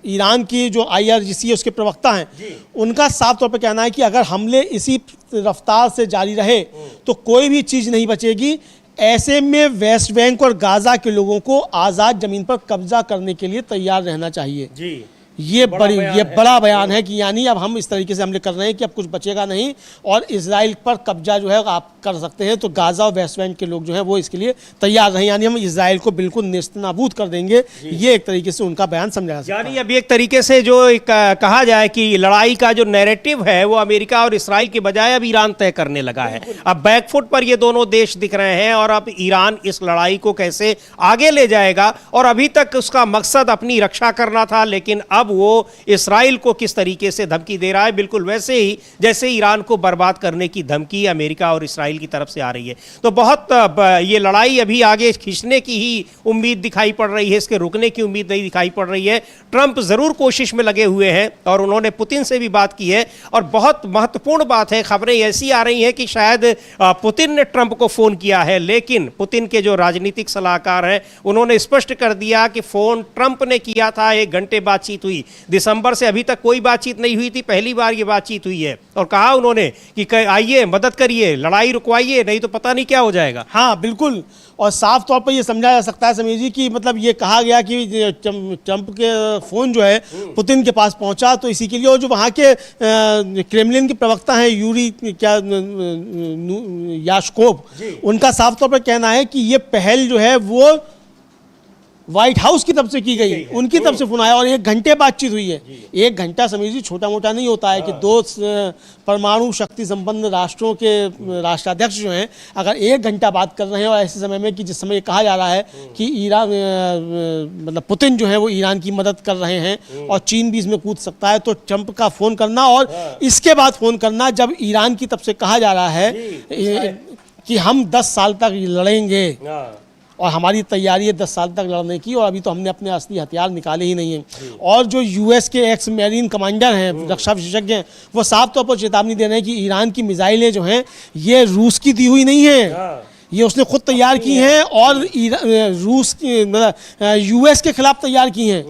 ईरान की जो IRGC है उसके प्रवक्ता हैं, उनका साफ तौर पर कहना है कि अगर हमले इसी रफ्तार से जारी रहे तो कोई भी चीज़ नहीं बचेगी। ऐसे में वेस्ट बैंक और गाज़ा के लोगों को आज़ाद ज़मीन पर कब्जा करने के लिए तैयार रहना चाहिए। जी, ये बड़ा बयान है कि यानी अब हम इस तरीके से हमले कर रहे हैं कि अब कुछ बचेगा नहीं और इजराइल पर कब्जा जो है आप कर सकते हैं। तो गाज़ा और वेस्ट बैंक के लोग जो हैं वो इसके लिए तैयार रहे, यानी हम इजराइल को बिल्कुल नेस्तनाबूद कर देंगे। ये एक तरीके से उनका बयान समझा जा सकता है। यानी अभी एक तरीके से जो कहा जाए कि लड़ाई का जो नैरेटिव है वो अमेरिका और इसराइल के बजाय अब ईरान तय करने लगा है। अब बैकफुट पर ये दोनों देश दिख रहे हैं और अब ईरान इस लड़ाई को कैसे आगे ले जाएगा। और अभी तक उसका मकसद अपनी रक्षा करना था, लेकिन अब वो इसराइल को किस तरीके से धमकी दे रहा है, बिल्कुल वैसे ही जैसे ईरान को बर्बाद करने की धमकी अमेरिका और इसराइल की तरफ से आ रही है। तो बहुत ये लड़ाई अभी आगे खींचने की ही उम्मीद दिखाई पड़ रही है, इसके रुकने की उम्मीद नहीं दिखाई पड़ रही है। ट्रंप जरूर कोशिश में लगे हुए हैं और उन्होंने पुतिन से भी बात की है। और बहुत महत्वपूर्ण बात है, खबरें ऐसी आ रही हैं कि शायद पुतिन ने ट्रंप को फोन किया है, लेकिन पुतिन के जो राजनीतिक सलाहकार हैं उन्होंने स्पष्ट कर दिया कि फोन ट्रंप ने किया था, 1 घंटे बातचीत हुई। दिसंबर से अभी तक कोई बातचीत नहीं हुई थी, पहली बार ये बातचीत हुई है। और कहा उन्होंने कि आइए मदद करिए, लड़ाई रुकवाइए, नहीं तो पता नहीं क्या हो जाएगा। हाँ बिल्कुल, और साफ तौर पर ये समझा जा सकता है समीर जी कि मतलब ये कहा गया कि ट्रंप के फ़ोन जो है पुतिन के पास पहुंचा तो इसी के लिए। और जो वहाँ के क्रेमलिन के प्रवक्ता हैं यूरी याशकोव, उनका साफ तौर पर कहना है कि ये पहल जो है वो व्हाइट हाउस की तरफ से की गई, उनकी तरफ से फोन आया और 1 घंटे बातचीत हुई है। 1 घंटा समीर जी छोटा मोटा नहीं होता है कि 2 परमाणु शक्ति संपन्न राष्ट्रों के राष्ट्राध्यक्ष जो हैं अगर 1 घंटा बात कर रहे हैं, और ऐसे समय में कि जिस समय कहा जा रहा है कि ईरान मतलब पुतिन जो है वो ईरान की मदद कर रहे हैं और चीन भी इसमें कूद सकता है, तो ट्रंप का फ़ोन करना और इसके बाद फ़ोन करना जब ईरान की तरफ से कहा जा रहा है कि हम 10 साल तक लड़ेंगे और हमारी तैयारी है 10 साल तक लड़ने की, और अभी तो हमने अपने असली हथियार निकाले ही नहीं हैं। और जो US के एक्स मेरीन कमांडर हैं, रक्षा विशेषज्ञ हैं, वो साफ तौर पर चेतावनी दे रहे हैं कि ईरान की मिसाइलें जो हैं ये रूस की दी हुई नहीं है, ये उसने खुद तैयार की हैं और रूस की मतलब US के खिलाफ तैयार की हैं,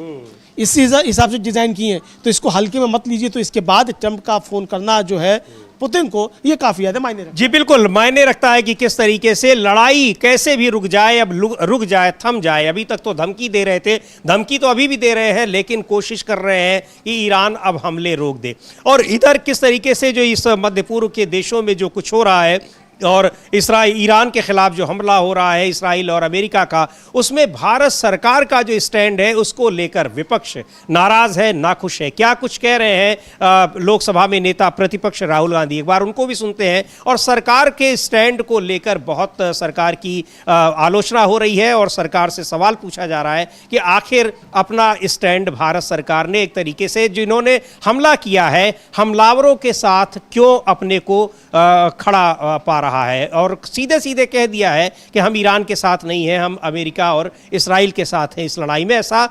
इस हिसाब से डिज़ाइन की हैं। तो इसको हल्के में मत लीजिए। तो इसके बाद ट्रंप का फ़ोन करना जो है पुतिन को, ये काफी ज्यादा मायने रखता है। जी बिल्कुल मायने रखता है कि किस तरीके से लड़ाई कैसे भी रुक जाए, अब रुक जाए, थम जाए। अभी तक तो धमकी दे रहे थे, धमकी तो अभी भी दे रहे हैं, लेकिन कोशिश कर रहे हैं कि ईरान अब हमले रोक दे। और इधर किस तरीके से जो इस मध्य पूर्व के देशों में जो कुछ हो रहा है और ईरान के खिलाफ जो हमला हो रहा है इसराइल और अमेरिका का, उसमें भारत सरकार का जो स्टैंड है उसको लेकर विपक्ष नाराज है, नाखुश है। क्या कुछ कह रहे हैं लोकसभा में नेता प्रतिपक्ष राहुल गांधी, एक बार उनको भी सुनते हैं। और सरकार के स्टैंड को लेकर बहुत सरकार की आलोचना हो रही है और सरकार से सवाल पूछा जा रहा है कि आखिर अपना स्टैंड भारत सरकार ने एक तरीके से जिन्होंने हमला किया है हमलावरों के साथ क्यों अपने को खड़ा पा रहा है, और सीधे सीधे कह दिया है कि हम ईरान के साथ नहीं हैं, हम अमेरिका और इसराइल के साथ हैं इस लड़ाई में। ऐसा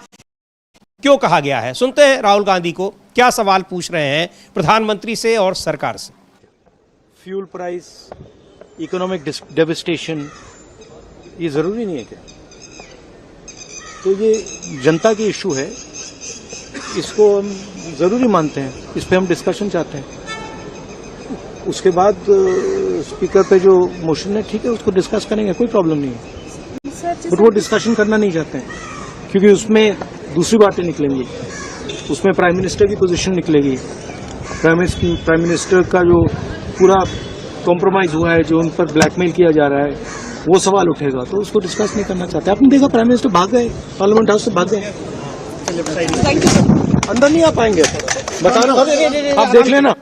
क्यों कहा गया है? सुनते हैं राहुल गांधी को क्या सवाल पूछ रहे हैं प्रधानमंत्री से और सरकार से। फ्यूल प्राइस, इकोनॉमिक डेविस्टेशन, ये जरूरी नहीं है क्या? तो ये जनता की इशू है, इसको हम जरूरी मानते हैं, इस पे हम डिस्कशन चाहते हैं। उसके बाद स्पीकर पे जो मोशन है ठीक है, उसको डिस्कस करेंगे, कोई प्रॉब्लम नहीं है। बट वो डिस्कशन करना नहीं चाहते हैं क्योंकि उसमें दूसरी बातें निकलेंगी, उसमें प्राइम मिनिस्टर की पोजीशन निकलेगी। प्राइम मिनिस्टर का जो पूरा कॉम्प्रोमाइज हुआ है, जो उन पर ब्लैकमेल किया जा रहा है, वो सवाल उठेगा तो उसको डिस्कस नहीं करना चाहते। आपने देखा प्राइम मिनिस्टर भाग गए, पार्लियामेंट हाउस से भाग गए, अंदर नहीं आ पाएंगे, बताना आप देख लेना।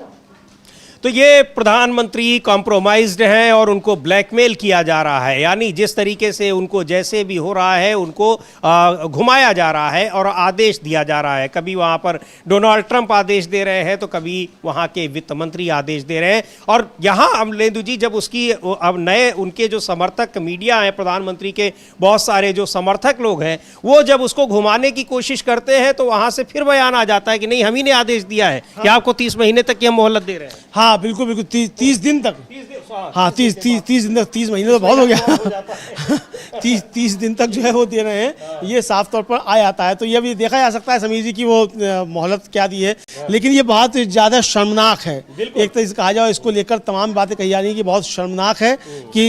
तो ये प्रधानमंत्री कॉम्प्रोमाइज्ड हैं और उनको ब्लैकमेल किया जा रहा है, यानी जिस तरीके से उनको जैसे भी हो रहा है उनको घुमाया जा रहा है और आदेश दिया जा रहा है। कभी वहाँ पर डोनाल्ड ट्रंप आदेश दे रहे हैं तो कभी वहाँ के वित्त मंत्री आदेश दे रहे हैं। और यहाँ अमलेंदु जी, जब उसकी अब नए उनके जो समर्थक मीडिया हैं, प्रधानमंत्री के बहुत सारे जो समर्थक लोग हैं, वो जब उसको घुमाने की कोशिश करते हैं तो वहाँ से फिर बयान आ जाता है कि नहीं, हम ही ने आदेश दिया है कि आपको 30 महीने तक की हम मोहलत दे रहे हैं। हाँ बिल्कुल बिल्कुल, 30 दिन तक। हाँ 30 दिन तक, 30 महीने तो बहुत हो गया। 30 दिन तक जो है वो दे रहे हैं, ये साफ तौर पर आ जाता है। तो ये भी देखा जा सकता है समीर जी की वो मोहलत क्या दी है, लेकिन ये बहुत ज़्यादा शर्मनाक है। एक तरह से कहा जाए, इसको लेकर तमाम बातें कही जा रही हैं कि बहुत शर्मनाक है कि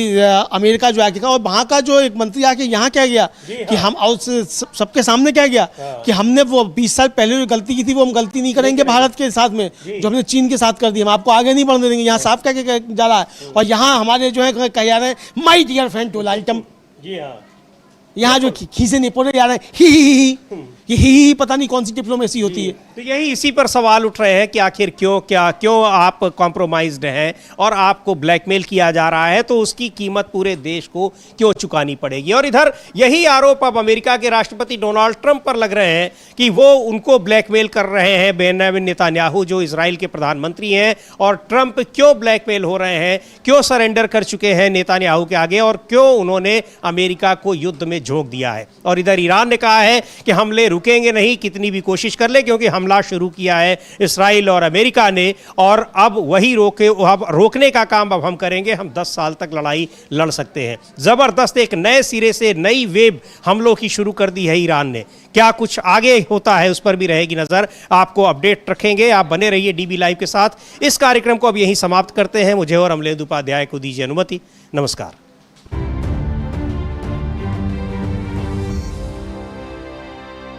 अमेरिका जो आके, और वहाँ का जो एक मंत्री आके यहाँ क्या गया कि हम सबके सामने क्या गया कि हमने वो 20 साल पहले जो गलती की थी वो हम गलती नहीं करेंगे भारत के साथ में, जो हमने चीन के साथ कर दी, हम आपको आगे नहीं बढ़ने देंगे। यहाँ साफ क्या जा रहा है। और यहाँ हमारे जो है कह जा रहे हैं my dear friend Donald Trump, यहाँ जो खीसे नहीं पड़े जा रहे हैं, ही पता नहीं कौन सी डिप्लोमेसी होती है। तो यही इसी पर सवाल उठ रहे हैं कि आखिर क्यों आप कॉम्प्रोमाइज्ड हैं और आपको ब्लैकमेल किया जा रहा है, तो उसकी कीमत पूरे देश को क्यों चुकानी पड़ेगी। और इधर यही आरोप अब अमेरिका के राष्ट्रपति डोनाल्ड ट्रंप पर लग रहे हैं कि वो उनको ब्लैकमेल कर रहे हैं, बेंजामिन नेतन्याहू जो इजराइल के प्रधानमंत्री हैं। और ट्रंप क्यों ब्लैकमेल हो रहे हैं, क्यों सरेंडर कर चुके हैं नेतन्याहू के आगे, और क्यों उन्होंने अमेरिका को युद्ध में झोंक दिया है। और इधर ईरान ने कहा है कि हमले रुकेंगे नहीं, कितनी भी कोशिश कर ले, क्योंकि हमला शुरू किया है इस्राइल और अमेरिका ने, और अब वही रोकने का काम अब हम करेंगे। हम 10 साल तक लड़ाई लड़ सकते हैं। जबरदस्त एक नए सिरे से नई वेव हमलों की शुरू कर दी है ईरान ने। क्या कुछ आगे होता है उस पर भी रहेगी नजर, आपको अपडेट रखेंगे। आप बने रहिए डीबी लाइव के साथ। इस कार्यक्रम को अब यहीं समाप्त करते हैं। मुझे और अमलेंदु उपाध्याय को दीजिए अनुमति। नमस्कार।